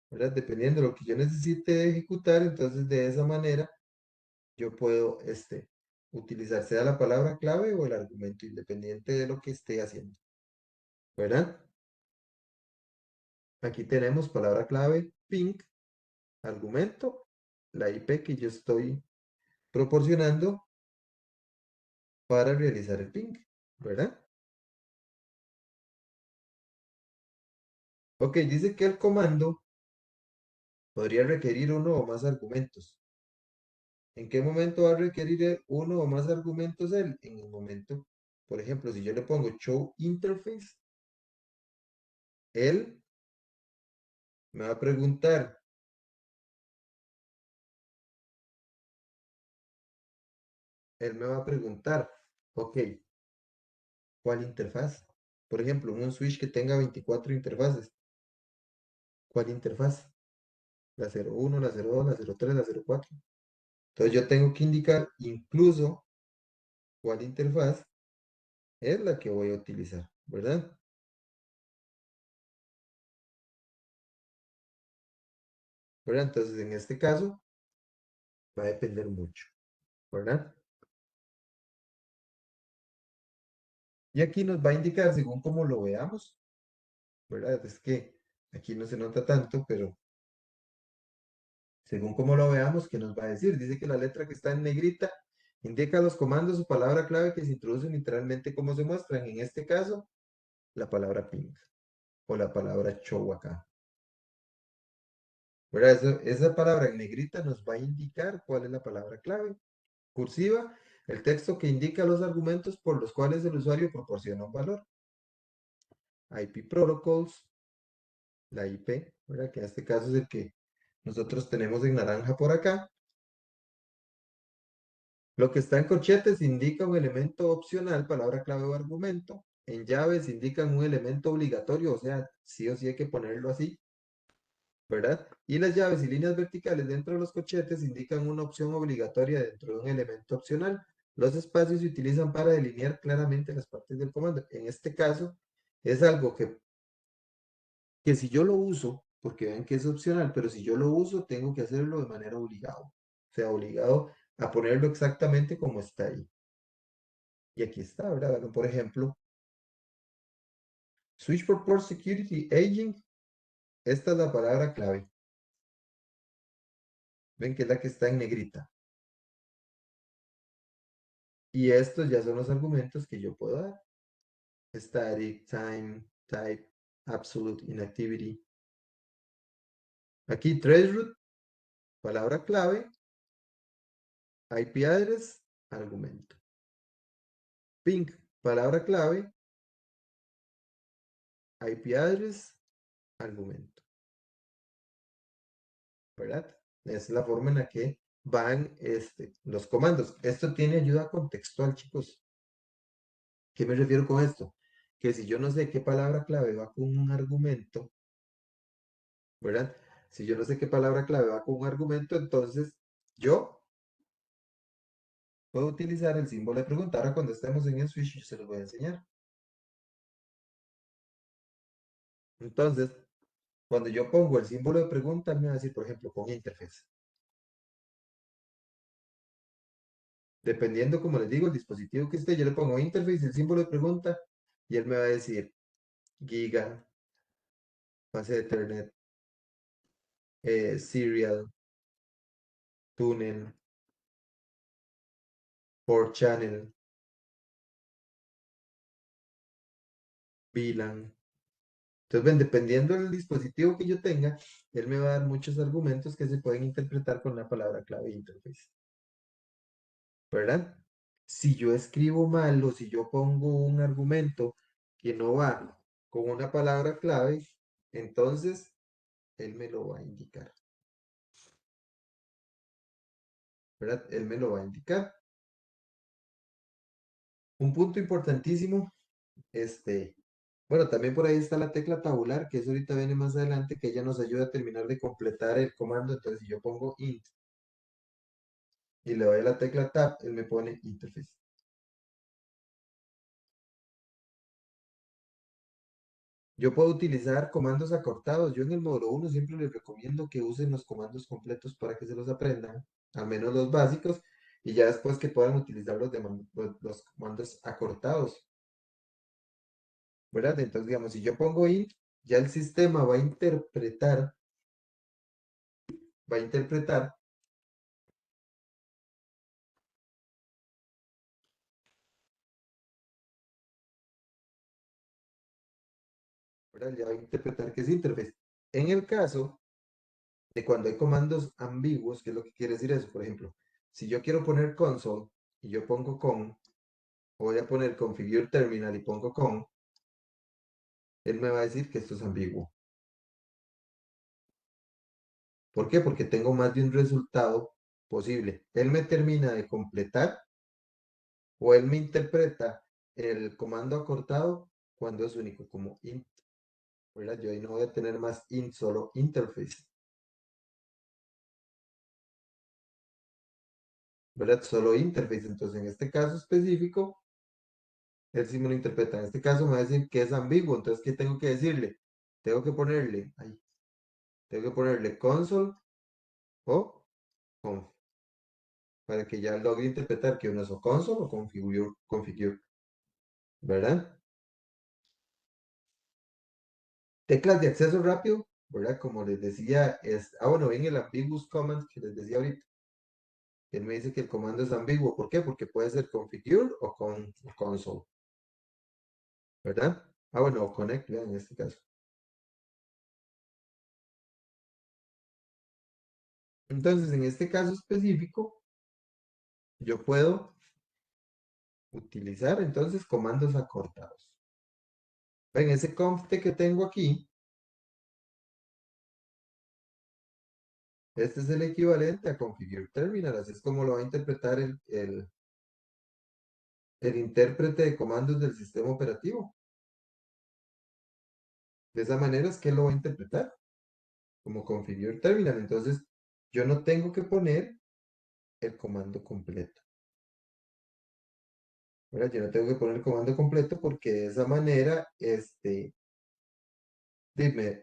¿verdad? Dependiendo de lo que yo necesite ejecutar, entonces de esa manera yo puedo utilizar sea la palabra clave o el argumento, independiente de lo que esté haciendo, ¿verdad? Aquí tenemos palabra clave, ping, argumento, la IP que yo estoy proporcionando para realizar el ping, ¿verdad? Ok, dice que el comando podría requerir uno o más argumentos. ¿En qué momento va a requerir uno o más argumentos él? En el momento, por ejemplo, si yo le pongo show interface, él me va a preguntar, ok, ¿cuál interfaz? Por ejemplo, un switch que tenga 24 interfaces, ¿cuál interfaz? La 01, la 02, la 03, la 04. Entonces yo tengo que indicar incluso cuál interfaz es la que voy a utilizar, ¿verdad? ¿Verdad? Entonces en este caso va a depender mucho, ¿verdad? Y aquí nos va a indicar según cómo lo veamos, ¿verdad? Es que aquí no se nota tanto, pero según cómo lo veamos, ¿qué nos va a decir? Dice que la letra que está en negrita indica los comandos o palabra clave que se introducen literalmente como se muestran. En este caso, la palabra ping o la palabra show acá. ¿Verdad? Esa palabra en negrita nos va a indicar cuál es la palabra clave. Cursiva, el texto que indica los argumentos por los cuales el usuario proporciona un valor. IP protocols, la IP, ¿verdad? Que en este caso es el que nosotros tenemos en naranja por acá. Lo que está en corchetes indica un elemento opcional, palabra clave o argumento. En llaves indican un elemento obligatorio, o sea, sí o sí hay que ponerlo así, ¿verdad? Y las llaves y líneas verticales dentro de los corchetes indican una opción obligatoria dentro de un elemento opcional. Los espacios se utilizan para delinear claramente las partes del comando. En este caso, es algo que si yo lo uso, porque ven que es opcional, pero si yo lo uso, tengo que hacerlo de manera obligado. O sea, obligado a ponerlo exactamente como está ahí. Y aquí está, ¿verdad? Bueno, por ejemplo, Switch for Port Security Aging, esta es la palabra clave. Ven que es la que está en negrita. Y estos ya son los argumentos que yo puedo dar. Static, time, type, absolute, inactivity. Aquí traceroute, palabra clave, IP address, argumento. Ping, palabra clave, IP address, argumento. ¿Verdad? Es la forma en la que van los comandos. Esto tiene ayuda contextual, chicos. ¿Qué me refiero con esto? Que si yo no sé qué palabra clave va con un argumento, ¿verdad? Si yo no sé qué palabra clave va con un argumento, entonces yo puedo utilizar el símbolo de pregunta. Ahora cuando estemos en el switch, yo se los voy a enseñar. Entonces, cuando yo pongo el símbolo de pregunta, me va a decir, por ejemplo, con interface. Dependiendo, como les digo, el dispositivo que esté, yo le pongo interface, el símbolo de pregunta, y él me va a decir giga, base de Ethernet, serial, tunnel, port channel, VLAN. Entonces, ven, dependiendo del dispositivo que yo tenga, él me va a dar muchos argumentos que se pueden interpretar con la palabra clave interface, ¿verdad? Si yo escribo mal o si yo pongo un argumento que no va con una palabra clave, entonces él me lo va a indicar, ¿verdad? Él me lo va a indicar. Un punto importantísimo, bueno, también por ahí está la tecla tabular, que eso ahorita viene más adelante, que ella nos ayuda a terminar de completar el comando. Entonces, si yo pongo int y le doy a la tecla tab, él me pone interface. Yo puedo utilizar comandos acortados. Yo en el módulo 1 siempre les recomiendo que usen los comandos completos para que se los aprendan, al menos los básicos, y ya después que puedan utilizar los comandos acortados, ¿verdad? Entonces, digamos, si yo pongo int, ya el sistema va a interpretar ¿verdad? Ya va a interpretar que es interface. En el caso de cuando hay comandos ambiguos, ¿qué es lo que quiere decir eso? Por ejemplo, si yo quiero poner console y yo pongo con, o voy a poner configure terminal y pongo con, él me va a decir que esto es ambiguo. ¿Por qué? Porque tengo más de un resultado posible. Él me termina de completar o él me interpreta el comando acortado cuando es único, como int, ¿verdad? Yo ahí no voy a tener más int, solo interface, ¿verdad? Solo interface. Entonces, en este caso específico, él sí me lo interpreta. En este caso me va a decir que es ambiguo. Entonces, ¿qué tengo que decirle? Tengo que ponerle, ahí, tengo que ponerle console o conf, para que ya logre interpretar que uno es o console o configure, ¿verdad? Teclas de acceso rápido, ¿verdad? Como les decía, bueno, ven el ambiguous command que les decía ahorita. Él me dice que el comando es ambiguo. ¿Por qué? Porque puede ser configure o con console, ¿verdad? Bueno, o connect, ¿verdad? En este caso. Entonces, en este caso específico, yo puedo utilizar entonces comandos acortados. En ese conft que tengo aquí, este es el equivalente a configure terminal, así es como lo va a interpretar el intérprete de comandos del sistema operativo. De esa manera es que él lo va a interpretar como configure terminal. Entonces, yo no tengo que poner el comando completo, ¿verdad? Yo no tengo que poner el comando completo porque de esa manera,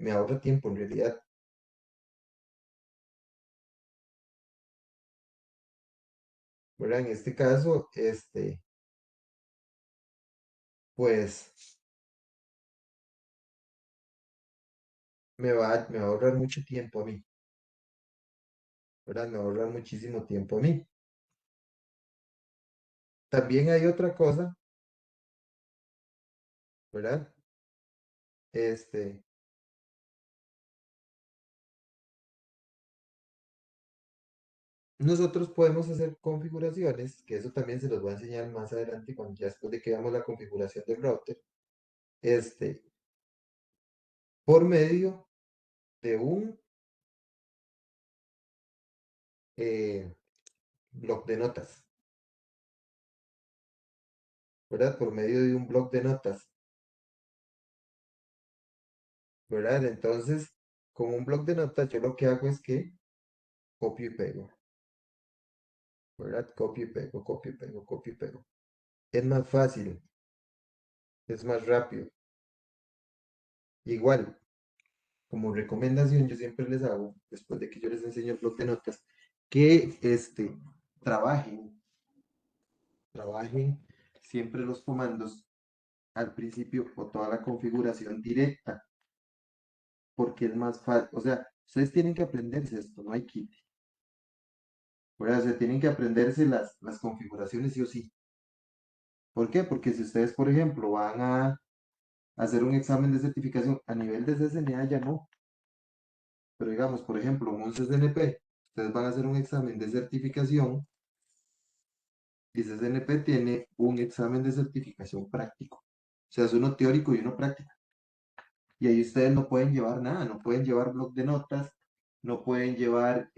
me ahorra tiempo en realidad, ¿verdad? En este caso, pues, me va a ahorrar mucho tiempo a mí, ¿verdad? Me va a ahorrar muchísimo tiempo a mí. También hay otra cosa, ¿verdad? Este, nosotros podemos hacer configuraciones, que eso también se los voy a enseñar más adelante cuando ya después de que veamos la configuración del router, este, por medio de un eh, bloc de notas, ¿verdad? Por medio de un bloc de notas, ¿verdad? Entonces, con un bloc de notas, yo lo que hago es que copio y pego, ¿verdad? Copio y pego, copio y pego, copio y pego. Es más fácil, es más rápido. Igual, como recomendación, yo siempre les hago, después de que yo les enseño el bloc de notas, que trabajen, trabajen siempre los comandos al principio o toda la configuración directa, porque es más fácil. O sea, ustedes tienen que aprenderse esto, no hay kit. ¿Verdad? O sea, tienen que aprenderse las configuraciones sí o sí. ¿Por qué? Porque si ustedes, por ejemplo, van a hacer un examen de certificación a nivel de CCNA, ya no. Pero digamos, por ejemplo, en un CCNP, ustedes van a hacer un examen de certificación y CCNP tiene un examen de certificación práctico. O sea, es uno teórico y uno práctico. Y ahí ustedes no pueden llevar nada, no pueden llevar bloc de notas, no pueden llevar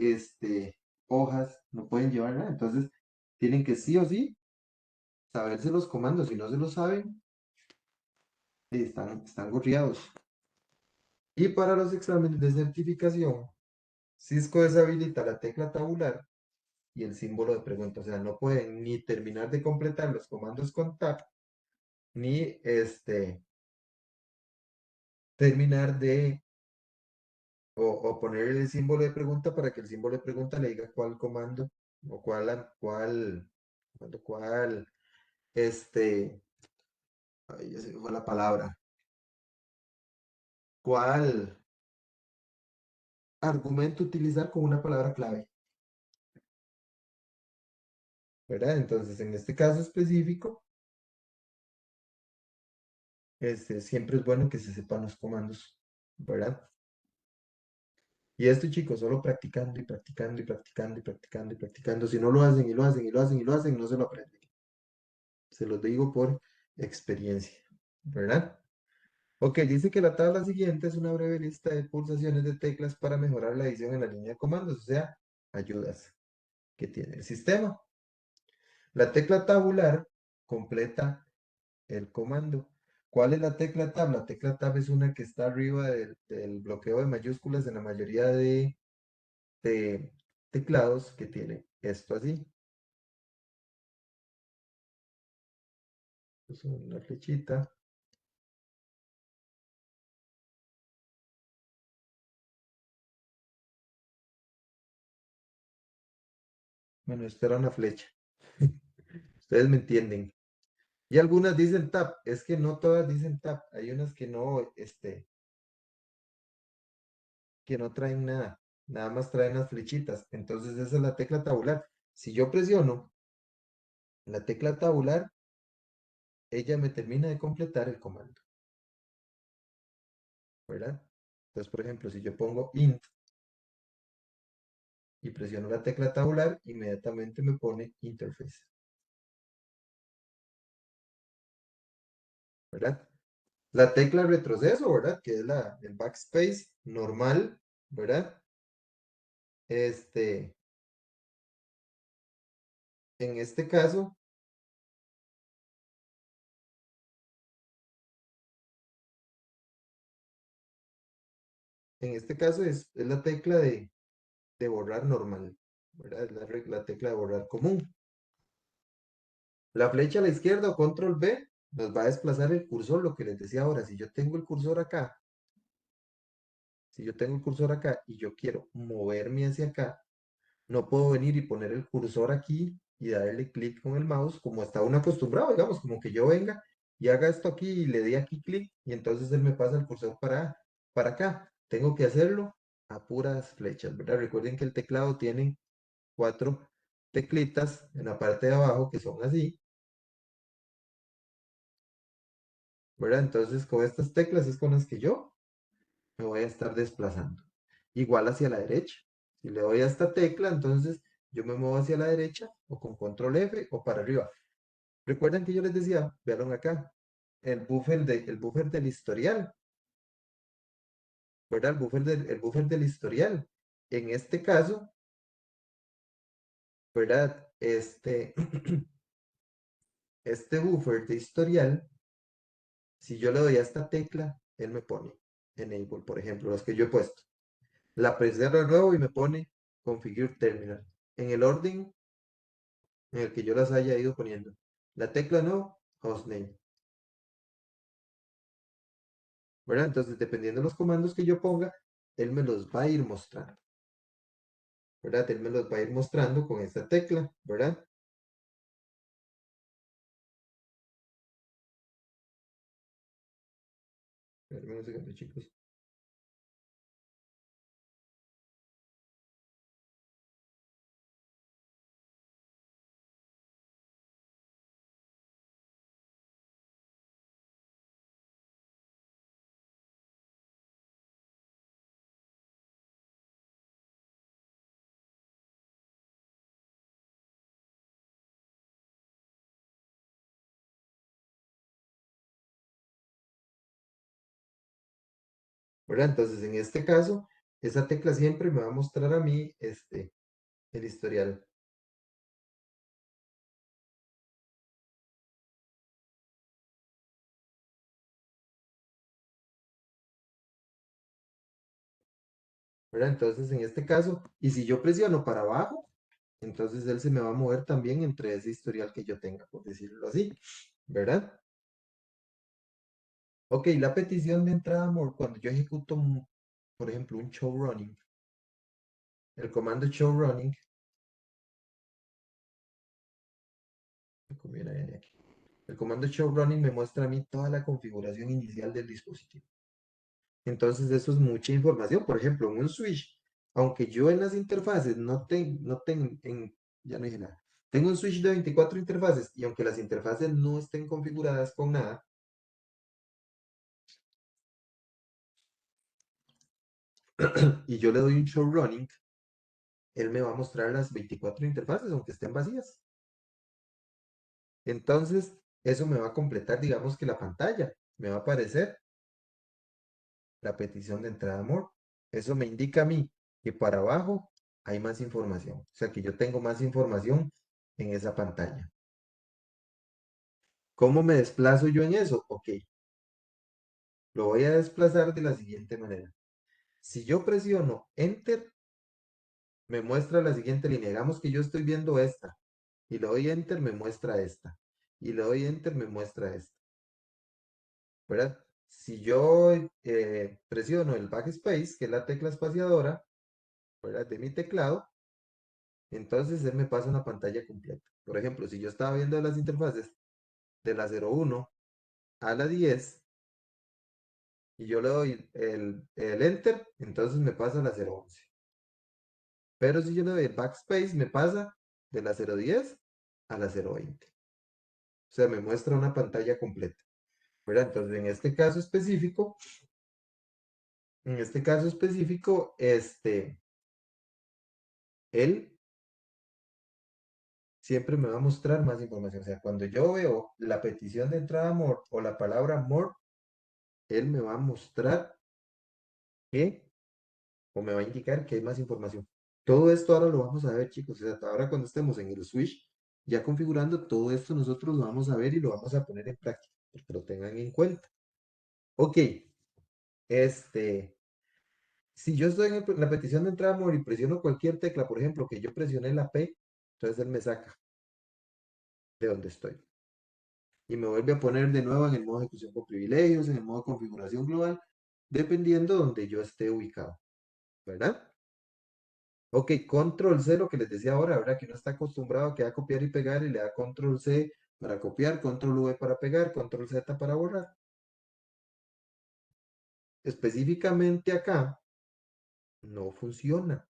hojas, no pueden llevar nada. Entonces, tienen que sí o sí saberse los comandos. Si no se los saben, están gorriados. Y para los exámenes de certificación, Cisco deshabilita la tecla tabular y el símbolo de pregunta. O sea, no pueden ni terminar de completar los comandos con tab, ni terminar o poner el símbolo de pregunta para que el símbolo de pregunta le diga cuál comando o cuál, ay, ya se me fue la palabra, cuál argumento utilizar con una palabra clave, ¿verdad? Entonces, en este caso específico, siempre es bueno que se sepan los comandos, ¿verdad? Y esto, chicos, solo practicando y practicando y practicando y practicando y practicando. Si no lo hacen y lo hacen y lo hacen y lo hacen, no se lo aprenden. Se los digo por experiencia, ¿verdad? Ok, dice que la tabla siguiente es una breve lista de pulsaciones de teclas para mejorar la edición en la línea de comandos, o sea, ayudas que tiene el sistema. La tecla tabular completa el comando. ¿Cuál es la tecla tab? La tecla tab es una que está arriba del bloqueo de mayúsculas en la mayoría de teclados que tiene esto así. Es una flechita. Bueno, esta era una flecha. Ustedes me entienden. Y algunas dicen tab. Es que no todas dicen tab. Hay unas que no traen nada. Nada más traen las flechitas. Entonces esa es la tecla tabular. Si yo presiono la tecla tabular, ella me termina de completar el comando, ¿verdad? Entonces, por ejemplo, si yo pongo int y presiono la tecla tabular, inmediatamente me pone interface, ¿verdad? La tecla retroceso, ¿verdad? Que es el backspace normal, ¿verdad? Este, en este caso, es la tecla de borrar normal, ¿verdad? Es la tecla de borrar común. La flecha a la izquierda o control B nos va a desplazar el cursor, lo que les decía ahora. Si yo tengo el cursor acá, si yo tengo el cursor acá y yo quiero moverme hacia acá, no puedo venir y poner el cursor aquí y darle clic con el mouse como está uno acostumbrado, digamos, como que yo venga y haga esto aquí y le dé aquí clic y entonces él me pasa el cursor para acá. Tengo que hacerlo a puras flechas, ¿verdad? Recuerden que el teclado tiene 4 teclitas en la parte de abajo que son así, ¿verdad? Entonces con estas teclas es con las que yo me voy a estar desplazando. Igual hacia la derecha. Si le doy a esta tecla, entonces yo me muevo hacia la derecha o con control F o para arriba. Recuerden que yo les decía, vean acá, el buffer del historial, ¿verdad? El buffer del historial. En este caso, ¿verdad? Este buffer de historial, si yo le doy a esta tecla, él me pone enable, por ejemplo, los que yo he puesto. La presiono de nuevo y me pone configure terminal. En el orden en el que yo las haya ido poniendo. La tecla no, hostname, ¿verdad? Entonces, dependiendo de los comandos que yo ponga, él me los va a ir mostrando, ¿verdad? Él me los va a ir mostrando con esta tecla, ¿verdad? Espérenme un segundo, chicos. ¿Verdad? Entonces, en este caso, esa tecla siempre me va a mostrar a mí el historial, ¿verdad? Entonces, en este caso, y si yo presiono para abajo, entonces él se me va a mover también entre ese historial que yo tenga, por decirlo así, ¿verdad? Ok, la petición de entrada, amor, cuando yo ejecuto, por ejemplo, un show running, el comando show running, el comando show running me muestra a mí toda la configuración inicial del dispositivo. Entonces, eso es mucha información. Por ejemplo, en un switch, aunque yo en las interfaces no tengo, ya no dije nada, tengo un switch de 24 interfaces y aunque las interfaces no estén configuradas con nada, y yo le doy un show running, él me va a mostrar las 24 interfaces, aunque estén vacías. Entonces, eso me va a completar, digamos que la pantalla. Me va a aparecer la petición de entrada more. Eso me indica a mí que para abajo hay más información. O sea, que yo tengo más información en esa pantalla. ¿Cómo me desplazo yo en eso? Ok, lo voy a desplazar de la siguiente manera. Si yo presiono Enter, me muestra la siguiente línea. Digamos que yo estoy viendo esta y le doy Enter, me muestra esta. Y le doy Enter, me muestra esta. ¿Verdad? Si yo presiono el backspace, que es la tecla espaciadora, ¿verdad? De mi teclado, entonces él me pasa una pantalla completa. Por ejemplo, si yo estaba viendo las interfaces de la 01 a la 10 y yo le doy el Enter, entonces me pasa a la 011. Pero si yo le doy el backspace, me pasa de la 010 a la 020. O sea, me muestra una pantalla completa. ¿Verdad? Entonces, en este caso específico, él siempre me va a mostrar más información. O sea, cuando yo veo la petición de entrada more o la palabra more, él me va a mostrar que, o me va a indicar que hay más información. Todo esto ahora lo vamos a ver, chicos. O sea, ahora cuando estemos en el switch, ya configurando todo esto, nosotros lo vamos a ver y lo vamos a poner en práctica, porque lo tengan en cuenta. Ok, este, si yo estoy en la petición de entrada more y presiono cualquier tecla, por ejemplo, que yo presioné la P, entonces él me saca de donde estoy. Y me vuelve a poner de nuevo en el modo ejecución con privilegios, en el modo configuración global, dependiendo donde yo esté ubicado, ¿verdad? Ok, control C, lo que les decía ahora, ¿verdad? Que uno está acostumbrado a que a copiar y pegar y le da control C para copiar, control V para pegar, control Z para borrar. Específicamente acá no funciona,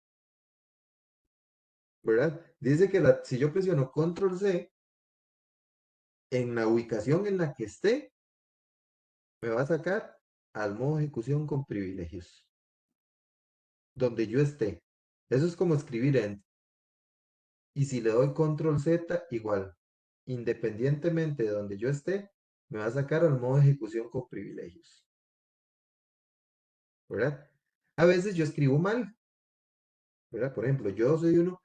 ¿verdad? Dice que si yo presiono control C, en la ubicación en la que esté, me va a sacar al modo ejecución con privilegios, donde yo esté. Eso es como escribir en. Y si le doy control Z, igual. Independientemente de donde yo esté, me va a sacar al modo ejecución con privilegios, ¿verdad? A veces yo escribo mal, ¿verdad? Por ejemplo, yo soy uno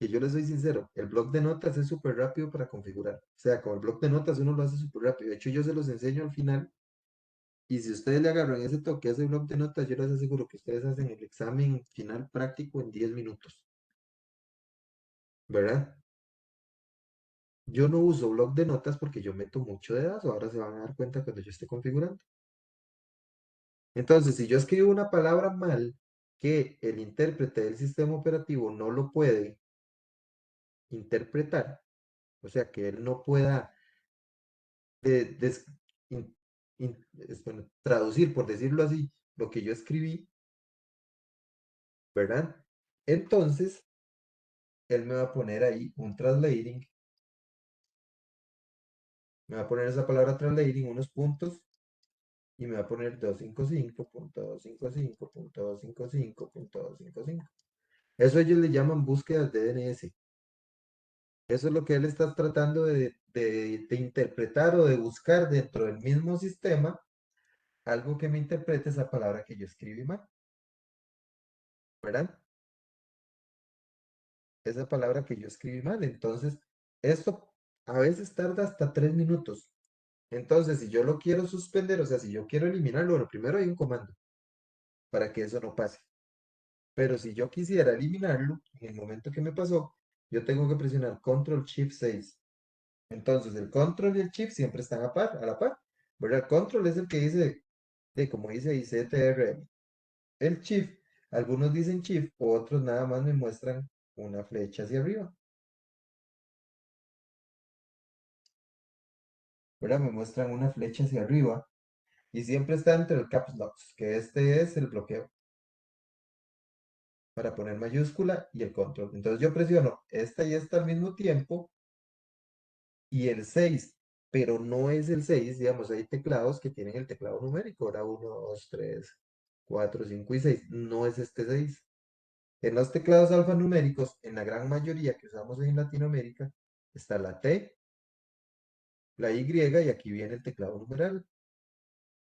que yo les soy sincero, el bloc de notas es súper rápido para configurar. O sea, con el bloc de notas uno lo hace súper rápido. De hecho, yo se los enseño al final. Y si ustedes le agarran ese toque a ese bloc de notas, yo les aseguro que ustedes hacen el examen final práctico en 10 minutos, ¿verdad? Yo no uso bloc de notas porque yo meto mucho dedazo. Ahora se van a dar cuenta cuando yo esté configurando. Entonces, si yo escribo una palabra mal que el intérprete del sistema operativo no lo puede interpretar, o sea, que él no pueda de- des- in- bueno, traducir, por decirlo así, lo que yo escribí, ¿verdad? Entonces, él me va a poner ahí un translating, me va a poner esa palabra translating, unos puntos, y me va a poner 255.255.255.255. Eso ellos le llaman búsquedas de DNS. Eso es lo que él está tratando de interpretar o de buscar dentro del mismo sistema, algo que me interprete esa palabra que yo escribí mal, ¿verdad? Esa palabra que yo escribí mal. Entonces, esto a veces tarda hasta 3 minutos. Entonces, si yo lo quiero suspender, o sea, si yo quiero eliminarlo, bueno, primero hay un comando para que eso no pase. Pero si yo quisiera eliminarlo, en el momento que me pasó, yo tengo que presionar Control Shift 6. Entonces, el Control y el Shift siempre están a la par. ¿Verdad? El Control es el que dice, como dice ahí, CTRL. El Shift, algunos dicen Shift, otros nada más me muestran una flecha hacia arriba. ¿Verdad? Me muestran una flecha hacia arriba y siempre está entre el Caps Lock, que este es el bloqueo para poner mayúscula y el control. Entonces yo presiono esta y esta al mismo tiempo y el 6, pero no es el 6, digamos, hay teclados que tienen el teclado numérico, ahora 1, 2, 3. 4, 5 y 6. No es este 6. En los teclados alfanuméricos, en la gran mayoría que usamos en Latinoamérica, está la T, la Y y aquí viene el teclado numeral.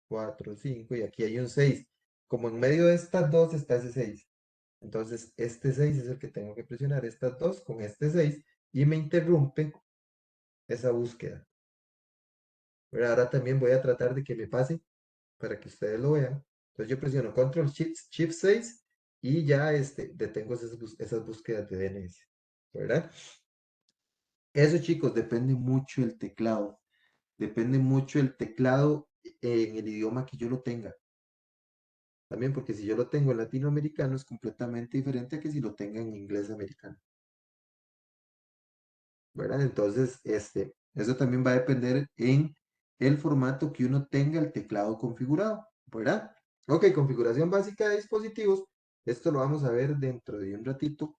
4, 5 y aquí hay un 6. Como en medio de estas dos está ese 6. Entonces, este 6 es el que tengo que presionar, estas dos con este 6 y me interrumpe esa búsqueda. Pero ahora también voy a tratar de que me pase para que ustedes lo vean. Entonces yo presiono Control Shift 6 y ya detengo esas búsquedas de DNS. ¿Verdad? Eso, chicos, depende mucho el teclado. Depende mucho el teclado en el idioma que yo lo tenga. También porque si yo lo tengo en latinoamericano es completamente diferente a que si lo tenga en inglés americano. ¿Verdad? Entonces, eso también va a depender en el formato que uno tenga el teclado configurado, ¿verdad? Ok, configuración básica de dispositivos. Esto lo vamos a ver dentro de un ratito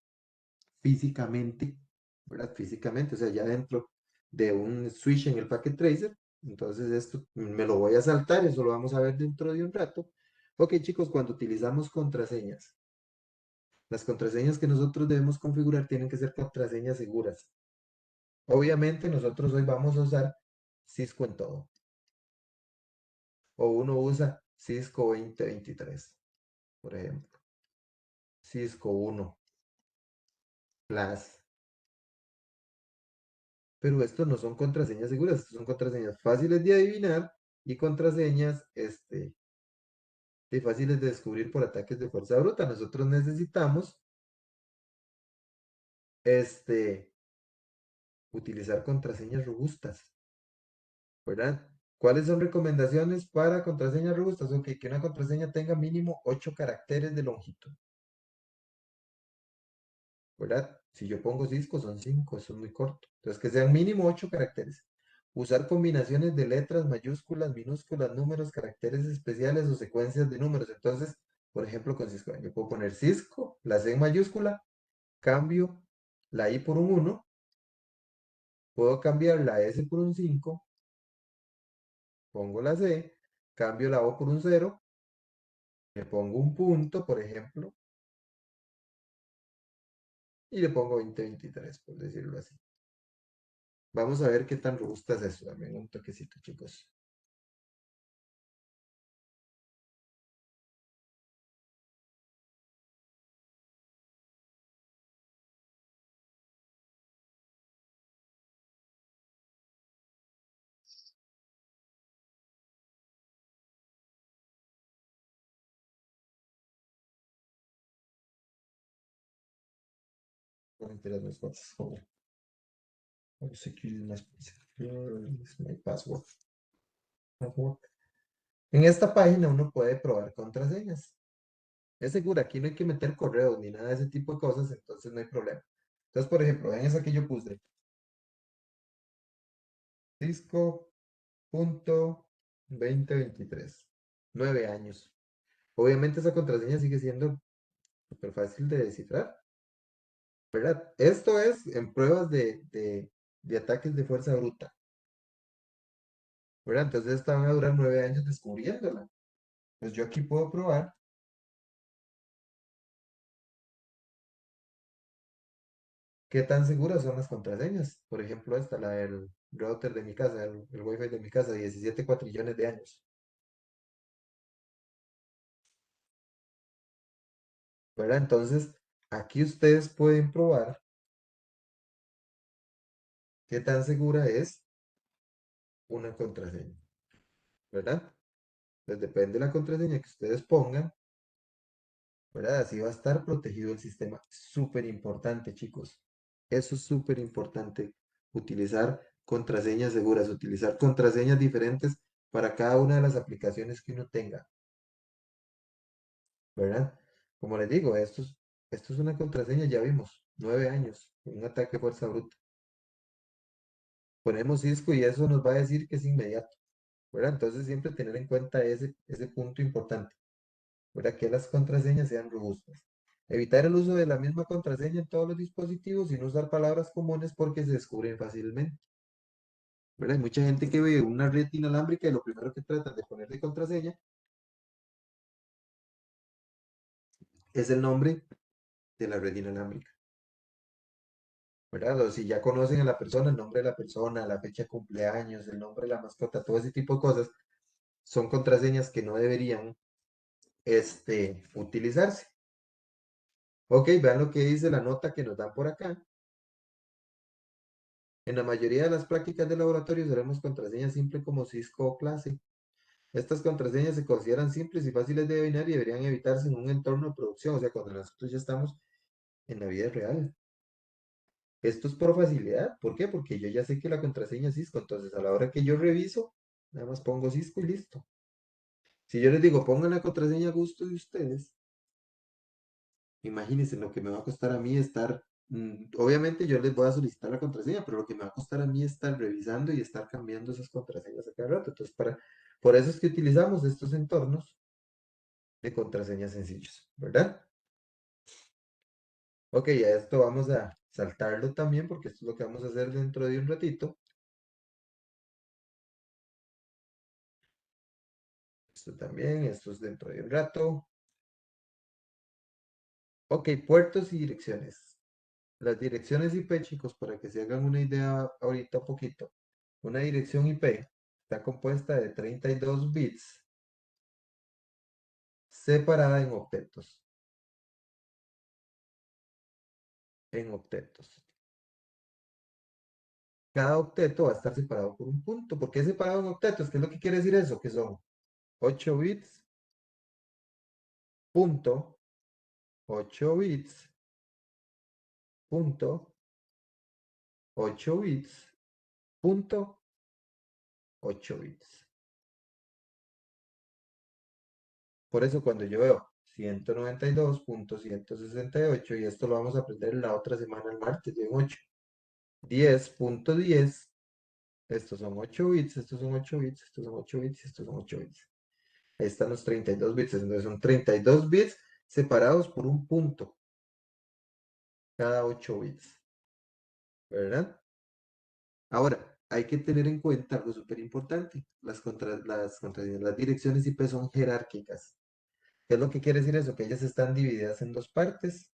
físicamente, ¿verdad? Físicamente, o sea, ya dentro de un switch en el Packet Tracer. Entonces, esto me lo voy a saltar, eso lo vamos a ver dentro de un rato. Ok, chicos, cuando utilizamos contraseñas, las contraseñas que nosotros debemos configurar tienen que ser contraseñas seguras. Obviamente nosotros hoy vamos a usar Cisco en todo. O uno usa Cisco 2023, por ejemplo. Cisco 1, Plus. Pero estos no son contraseñas seguras, estos son contraseñas fáciles de adivinar y contraseñas fáciles de descubrir por ataques de fuerza bruta. Nosotros necesitamos este, utilizar contraseñas robustas, ¿verdad? ¿Cuáles son recomendaciones para contraseñas robustas? Ok, que una contraseña tenga mínimo 8 caracteres de longitud. ¿Verdad? Si yo pongo Cisco son 5, eso es muy corto. Entonces que sean mínimo 8 caracteres. Usar combinaciones de letras, mayúsculas, minúsculas, números, caracteres especiales o secuencias de números. Entonces, por ejemplo, con Cisco, yo puedo poner Cisco, la C en mayúscula, cambio la I por un 1, puedo cambiar la S por un 5, pongo la C, cambio la O por un 0, le pongo un punto, por ejemplo, y le pongo 2023, por decirlo así. Vamos a ver qué tan robusta es eso. Dame un toquecito, chicos. Mentiras, no es password. Secure is my password. Password. En esta página uno puede probar contraseñas. Es segura, aquí no hay que meter correos ni nada de ese tipo de cosas, entonces no hay problema. Entonces, por ejemplo, en esa que yo puse, Cisco.2023, 9 años. Obviamente esa contraseña sigue siendo súper fácil de descifrar, ¿verdad? Esto es en pruebas de ataques de fuerza bruta, ¿verdad? Entonces esta van a durar 9 años descubriéndola. Pues yo aquí puedo probar qué tan seguras son las contraseñas. Por ejemplo, esta, la del router de mi casa, el Wi-Fi de mi casa, 17 cuatrillones de años. ¿Verdad? Entonces, aquí ustedes pueden probar qué tan segura es una contraseña. ¿Verdad? Pues depende de la contraseña que ustedes pongan, ¿verdad? Así va a estar protegido el sistema. Súper importante, chicos. Eso es súper importante. Utilizar contraseñas seguras, utilizar contraseñas diferentes para cada una de las aplicaciones que uno tenga. ¿Verdad? Como les digo, esto es una contraseña, ya vimos, 9 años, un ataque de fuerza bruta. Ponemos Cisco y eso nos va a decir que es inmediato, ¿verdad? Entonces siempre tener en cuenta ese punto importante, ¿verdad? Que las contraseñas sean robustas. Evitar el uso de la misma contraseña en todos los dispositivos y no usar palabras comunes porque se descubren fácilmente, ¿verdad? Hay mucha gente que ve una red inalámbrica y lo primero que tratan de poner de contraseña es el nombre de la red inalámbrica, ¿verdad? O si ya conocen a la persona, el nombre de la persona, la fecha de cumpleaños, el nombre de la mascota, todo ese tipo de cosas, son contraseñas que no deberían, utilizarse. Ok, vean lo que dice la nota que nos dan por acá. En la mayoría de las prácticas de laboratorio usaremos contraseñas simples como Cisco o clase. Estas contraseñas se consideran simples y fáciles de adivinar y deberían evitarse en un entorno de producción, o sea, cuando nosotros ya estamos en la vida real. Esto es por facilidad. ¿Por qué? Porque yo ya sé que la contraseña es Cisco, entonces a la hora que yo reviso, nada más pongo Cisco y listo. Si yo les digo, pongan la contraseña a gusto de ustedes, imagínense lo que me va a costar a mí estar, obviamente yo les voy a solicitar la contraseña, pero lo que me va a costar a mí estar revisando y estar cambiando esas contraseñas a cada rato. Entonces, por eso es que utilizamos estos entornos de contraseñas sencillos, ¿verdad? Ok, a esto vamos a saltarlo también porque esto es lo que vamos a hacer dentro de un ratito. Esto también, esto es dentro de un rato. Ok, puertos y direcciones. Las direcciones IP, chicos, para que se hagan una idea ahorita un poquito. Una dirección IP está compuesta de 32 bits separada en octetos. En octetos. Cada octeto va a estar separado por un punto. ¿Por qué separado en octetos? ¿Qué es lo que quiere decir eso? Que son 8 bits, punto, 8 bits, punto, 8 bits, punto, 8 bits. Por eso cuando yo veo 192.168, y esto lo vamos a aprender la otra semana, el martes, de 8, 10.10, estos son 8 bits, estos son 8 bits, estos son 8 bits, estos son 8 bits. Ahí están los 32 bits, entonces son 32 bits separados por un punto cada 8 bits, ¿verdad? Ahora, hay que tener en cuenta algo súper importante. Las direcciones IP son jerárquicas. ¿Qué es lo que quiere decir eso? Que ellas están divididas en dos partes.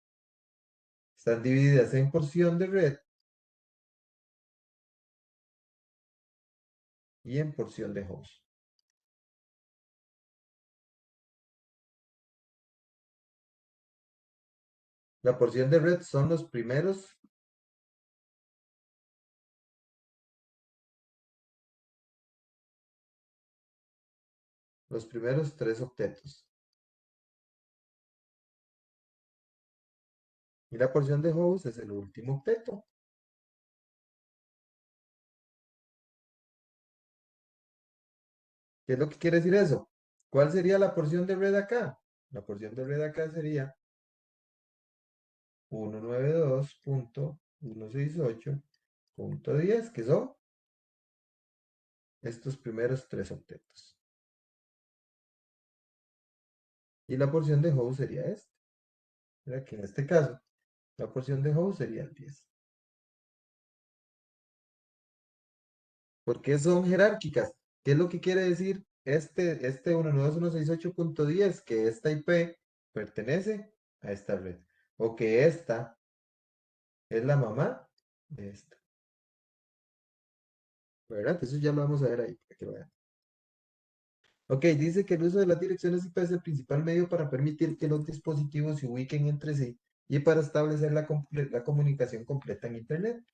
Están divididas en porción de red y en porción de host. La porción de red son los primeros tres octetos. Y la porción de host es el último octeto. ¿Qué es lo que quiere decir eso? ¿Cuál sería la porción de red acá? La porción de red acá sería 192.168.10, que son estos primeros tres octetos. Y la porción de host sería esta. Mira que en este caso, la porción de host sería el 10. ¿Por qué son jerárquicas? ¿Qué es lo que quiere decir este 192.168.10? Que esta IP pertenece a esta red. O que esta es la mamá de esta. ¿Verdad? Eso ya lo vamos a ver ahí para que lo vean. Ok, dice que el uso de las direcciones IP es el principal medio para permitir que los dispositivos se ubiquen entre sí y para establecer la comunicación completa en Internet.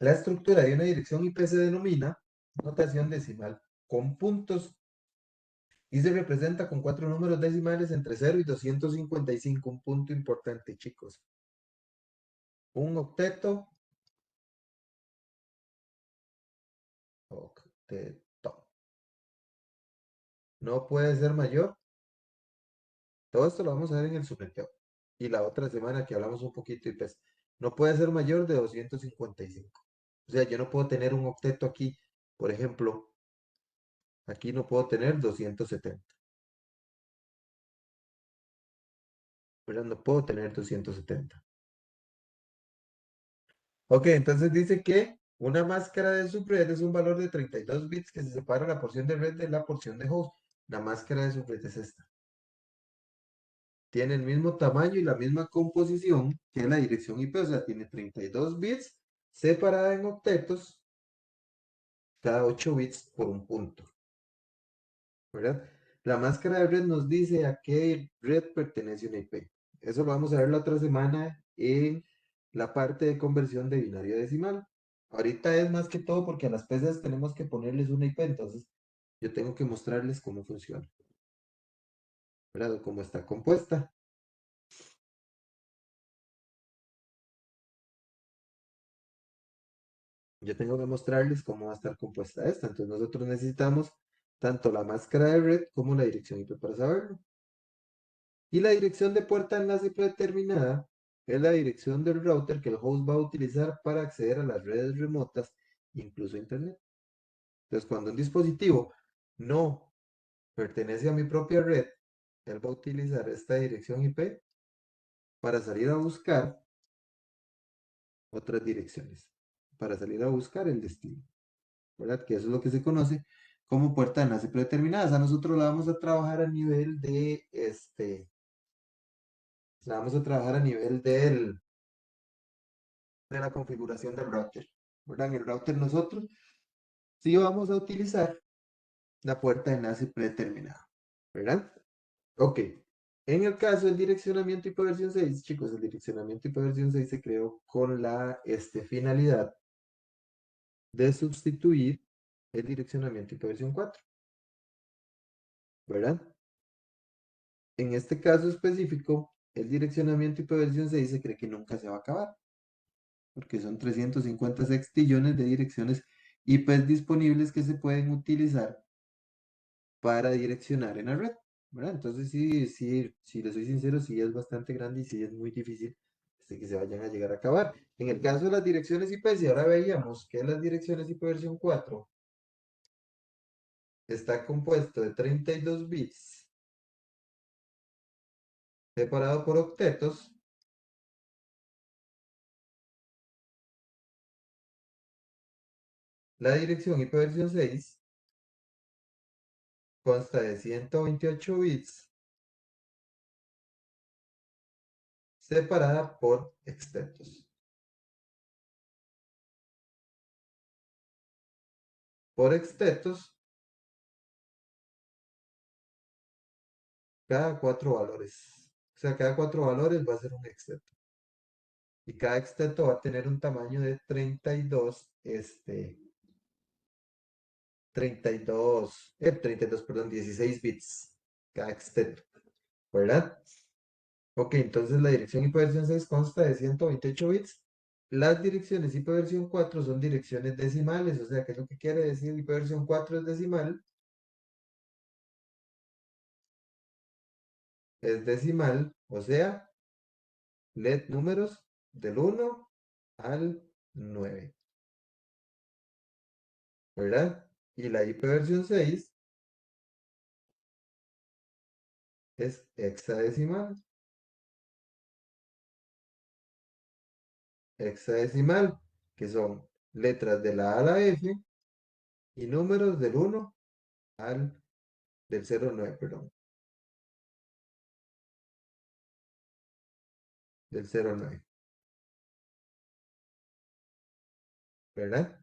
La estructura de una dirección IP se denomina notación decimal con puntos y se representa con cuatro números decimales entre 0 y 255. Un punto importante, chicos. Un octeto, octeto. No puede ser mayor. Todo esto lo vamos a ver en el subenteo. Y la otra semana que hablamos un poquito y pues no puede ser mayor de 255. O sea, yo no puedo tener un octeto aquí. Por ejemplo, aquí no puedo tener 270. ¿Verdad? No puedo tener 270. Ok, entonces dice que Una máscara de subred es un valor de 32 bits que se separa la porción de red de la porción de host. La máscara de subred es esta. Tiene el mismo tamaño y la misma composición que la dirección IP, o sea, tiene 32 bits separada en octetos, cada 8 bits por un punto, ¿verdad? La máscara de red nos dice a qué red pertenece una IP. Eso lo vamos a ver la otra semana en la parte de conversión de binario a decimal. Ahorita es más que todo porque a las piezas tenemos que ponerles una IP, entonces yo tengo que mostrarles cómo funciona, ¿verdad? O cómo está compuesta. Yo tengo que mostrarles cómo va a estar compuesta esta. Entonces nosotros necesitamos tanto la máscara de red como la dirección IP para saberlo. Y la dirección de puerta de enlace predeterminada es la dirección del router que el host va a utilizar para acceder a las redes remotas, incluso a Internet. Entonces, cuando un dispositivo no pertenece a mi propia red, él va a utilizar esta dirección IP para salir a buscar otras direcciones, para salir a buscar el destino, ¿verdad? Que eso es lo que se conoce como puerta de enlace predeterminada. O sea, nosotros la vamos a trabajar a nivel de la vamos a trabajar a nivel de la configuración del router, ¿verdad? En el router nosotros sí vamos a utilizar la puerta de enlace predeterminada, ¿verdad? Ok. En el caso del direccionamiento IP versión 6, chicos, el direccionamiento IP versión 6 se creó con la finalidad de sustituir el direccionamiento IP versión 4, ¿verdad? En este caso específico, el direccionamiento IP versión 6 se cree que nunca se va a acabar, porque son 350 sextillones de direcciones IP disponibles que se pueden utilizar para direccionar en la red, ¿verdad? Entonces sí, sí, si les soy sincero, sí es bastante grande y sí es muy difícil que se vayan a llegar a acabar. En el caso de las direcciones IP, si ahora veíamos que las direcciones IP versión 4 está compuesto de 32 bits separado por octetos, la dirección IP versión 6 consta de 128 bits separada por octetos. Por octetos, cada 4 valores. O sea, cada 4 valores va a ser un octeto. Y cada octeto va a tener un tamaño de 32, 32, perdón, 16 bits cada octeto, ¿verdad? Ok, entonces la dirección IP versión 6 consta de 128 bits. Las direcciones IP versión 4 son direcciones decimales, o sea, ¿qué es lo que quiere decir IP versión 4 es decimal? Es decimal, o sea, LED números del 1 al 9, ¿verdad? Y la IP versión 6 es hexadecimal. Hexadecimal, que son letras de la A a la F y números del 1 al del 0 al 9, perdón, del 0 al 9, ¿verdad?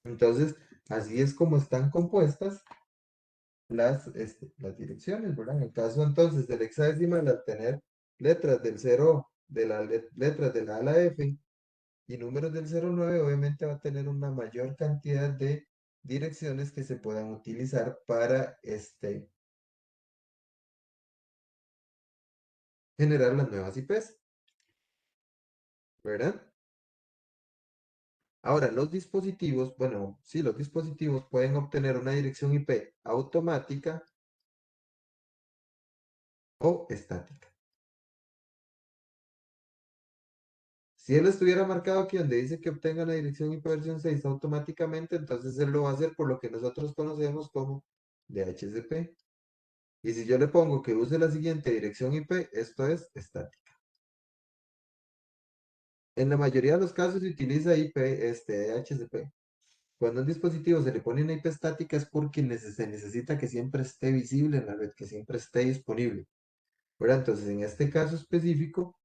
Entonces, así es como están compuestas las direcciones, ¿verdad? En el caso entonces del hexadecimal, al tener letras del 0, de las letras de la A a la F y números del 0 al 9, obviamente va a tener una mayor cantidad de direcciones que se puedan utilizar para generar las nuevas IPs, ¿verdad? Ahora, los dispositivos, bueno, sí, los dispositivos pueden obtener una dirección IP automática o estática. Si él estuviera marcado aquí donde dice que obtenga la dirección IP versión 6 automáticamente, entonces él lo va a hacer por lo que nosotros conocemos como DHCP. Y si yo le pongo que use la siguiente dirección IP, esto es estática. En la mayoría de los casos se utiliza IP, DHCP. Cuando a un dispositivo se le pone una IP estática es porque se necesita que siempre esté visible en la red, que siempre esté disponible, ¿verdad? Entonces, en este caso específico,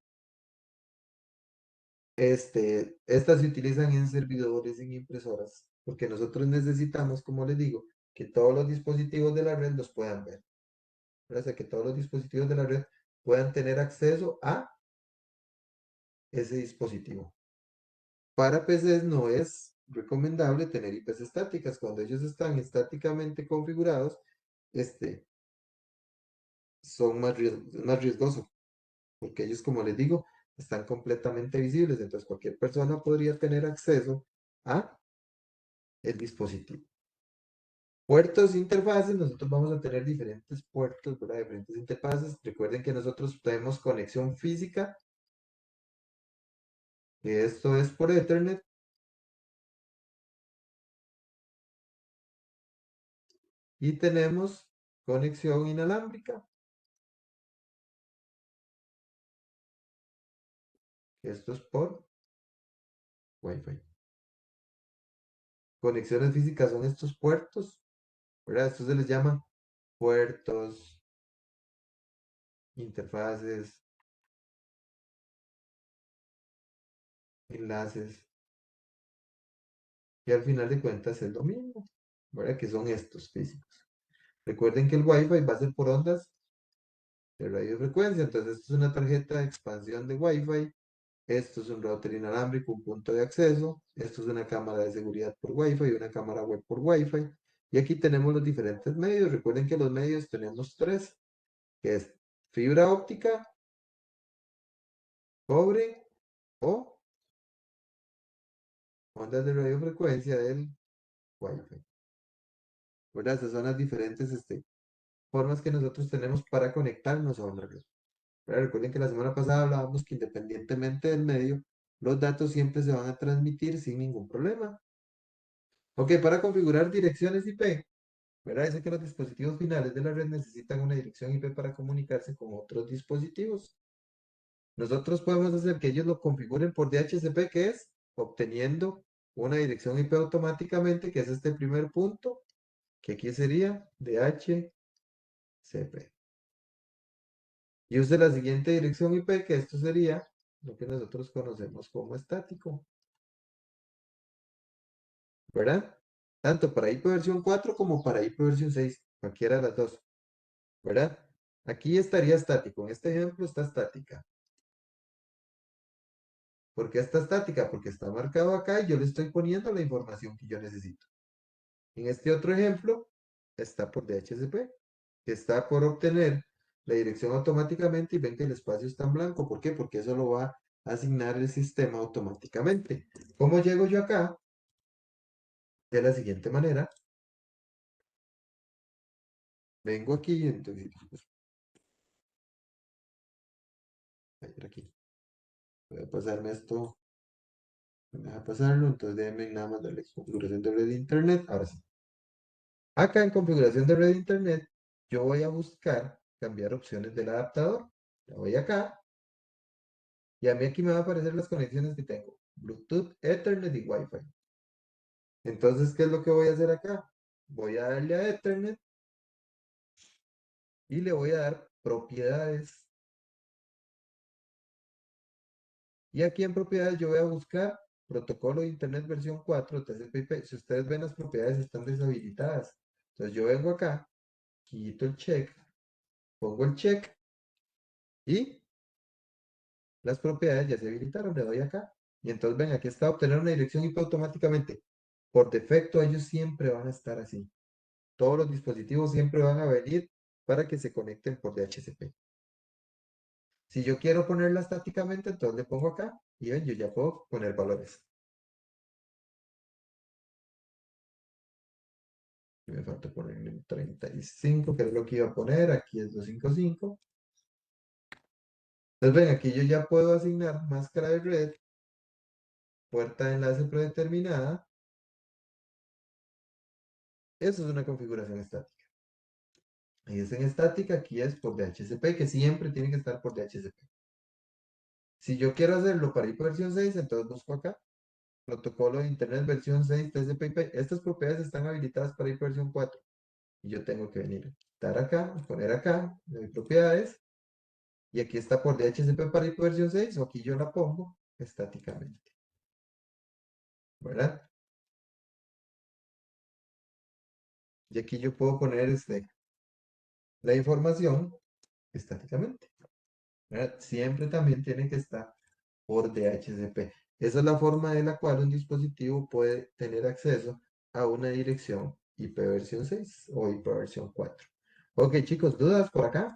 estas se utilizan en servidores, en impresoras, porque nosotros necesitamos, como les digo, que todos los dispositivos de la red los puedan ver, ¿verdad? O sea, que todos los dispositivos de la red puedan tener acceso a ese dispositivo. Para PCs no es recomendable tener IPs estáticas. Cuando ellos están estáticamente configurados, este, son más riesgosos, porque ellos, como les digo, están completamente visibles. Entonces, cualquier persona podría tener acceso a el dispositivo. Puertos, interfaces, nosotros vamos a tener diferentes puertos, ¿verdad? Diferentes interfaces. Recuerden que nosotros tenemos conexión física, que esto es por Ethernet, y tenemos conexión inalámbrica, que esto es por Wi-Fi. Conexiones físicas son estos puertos, ¿verdad? Estos se les llama puertos, interfaces, enlaces, y al final de cuentas es lo mismo, ¿verdad? Que son estos físicos. Recuerden que el Wi-Fi va a ser por ondas de radiofrecuencia, entonces esto es una tarjeta de expansión de Wi-Fi, esto es un router inalámbrico, un punto de acceso, esto es una cámara de seguridad por Wi-Fi y una cámara web por Wi-Fi. Y aquí tenemos los diferentes medios. Recuerden que los medios tenemos tres, que es fibra óptica, cobre o ondas de radiofrecuencia del Wi-Fi. ¿Verdad? Esas son las diferentes formas que nosotros tenemos para conectarnos a una red. ¿Verdad? Recuerden que la semana pasada hablábamos que independientemente del medio, los datos siempre se van a transmitir sin ningún problema. Ok, para configurar direcciones IP, ¿verdad? Dice que los dispositivos finales de la red necesitan una dirección IP para comunicarse con otros dispositivos. Nosotros podemos hacer que ellos lo configuren por DHCP, que es obteniendo una dirección IP automáticamente, que es este primer punto, que aquí sería DHCP. Y use la siguiente dirección IP, que esto sería lo que nosotros conocemos como estático, ¿verdad? Tanto para IP versión 4 como para IP versión 6, cualquiera de las dos, ¿verdad? Aquí estaría estático, en este ejemplo está estática. ¿Por qué está estática? Porque está marcado acá y yo le estoy poniendo la información que yo necesito. En este otro ejemplo, está por DHCP, que está por obtener la dirección automáticamente y ven que el espacio está en blanco. ¿Por qué? Porque eso lo va a asignar el sistema automáticamente. ¿Cómo llego yo acá? De la siguiente manera. Vengo aquí, entonces, pues, a ver aquí. Voy a pasarme esto, no me deja pasarlo, entonces déjenme nada más darle configuración de red de internet. Ahora sí. Acá en configuración de red de internet, yo voy a buscar cambiar opciones del adaptador. Le voy acá y a mí aquí me van a aparecer las conexiones que tengo. Bluetooth, Ethernet y Wi-Fi. Entonces, ¿qué es lo que voy a hacer acá? Voy a darle a Ethernet y le voy a dar propiedades. Y aquí en propiedades yo voy a buscar protocolo de Internet versión 4, TCP/IP. Si ustedes ven, las propiedades están deshabilitadas. Entonces yo vengo acá, quito el check, pongo el check y las propiedades ya se habilitaron. Le doy acá. Y entonces ven, aquí está obtener una dirección IP automáticamente. Por defecto ellos siempre van a estar así. Todos los dispositivos siempre van a venir para que se conecten por DHCP. Si yo quiero ponerla estáticamente, entonces le pongo acá y ven, yo ya puedo poner valores. Me falta ponerle un 35, que es lo que iba a poner. Aquí es 255. Entonces ven, aquí yo ya puedo asignar máscara de red, puerta de enlace predeterminada. Eso es una configuración estática. Ahí es en estática, aquí es por DHCP, que siempre tiene que estar por DHCP. Si yo quiero hacerlo para ir por versión 6, entonces busco acá protocolo de Internet versión 6 TCP/IP. Estas propiedades están habilitadas para IP versión 4. Y yo tengo que venir, dar acá, poner acá, de propiedades, y aquí está por DHCP para IP versión 6, o aquí yo la pongo estáticamente, ¿verdad? Y aquí yo puedo poner la información estáticamente, ¿verdad? Siempre también tiene que estar por DHCP. Esa es la forma de la cual un dispositivo puede tener acceso a una dirección IP versión 6 o IP versión 4. Ok, chicos, ¿dudas por acá?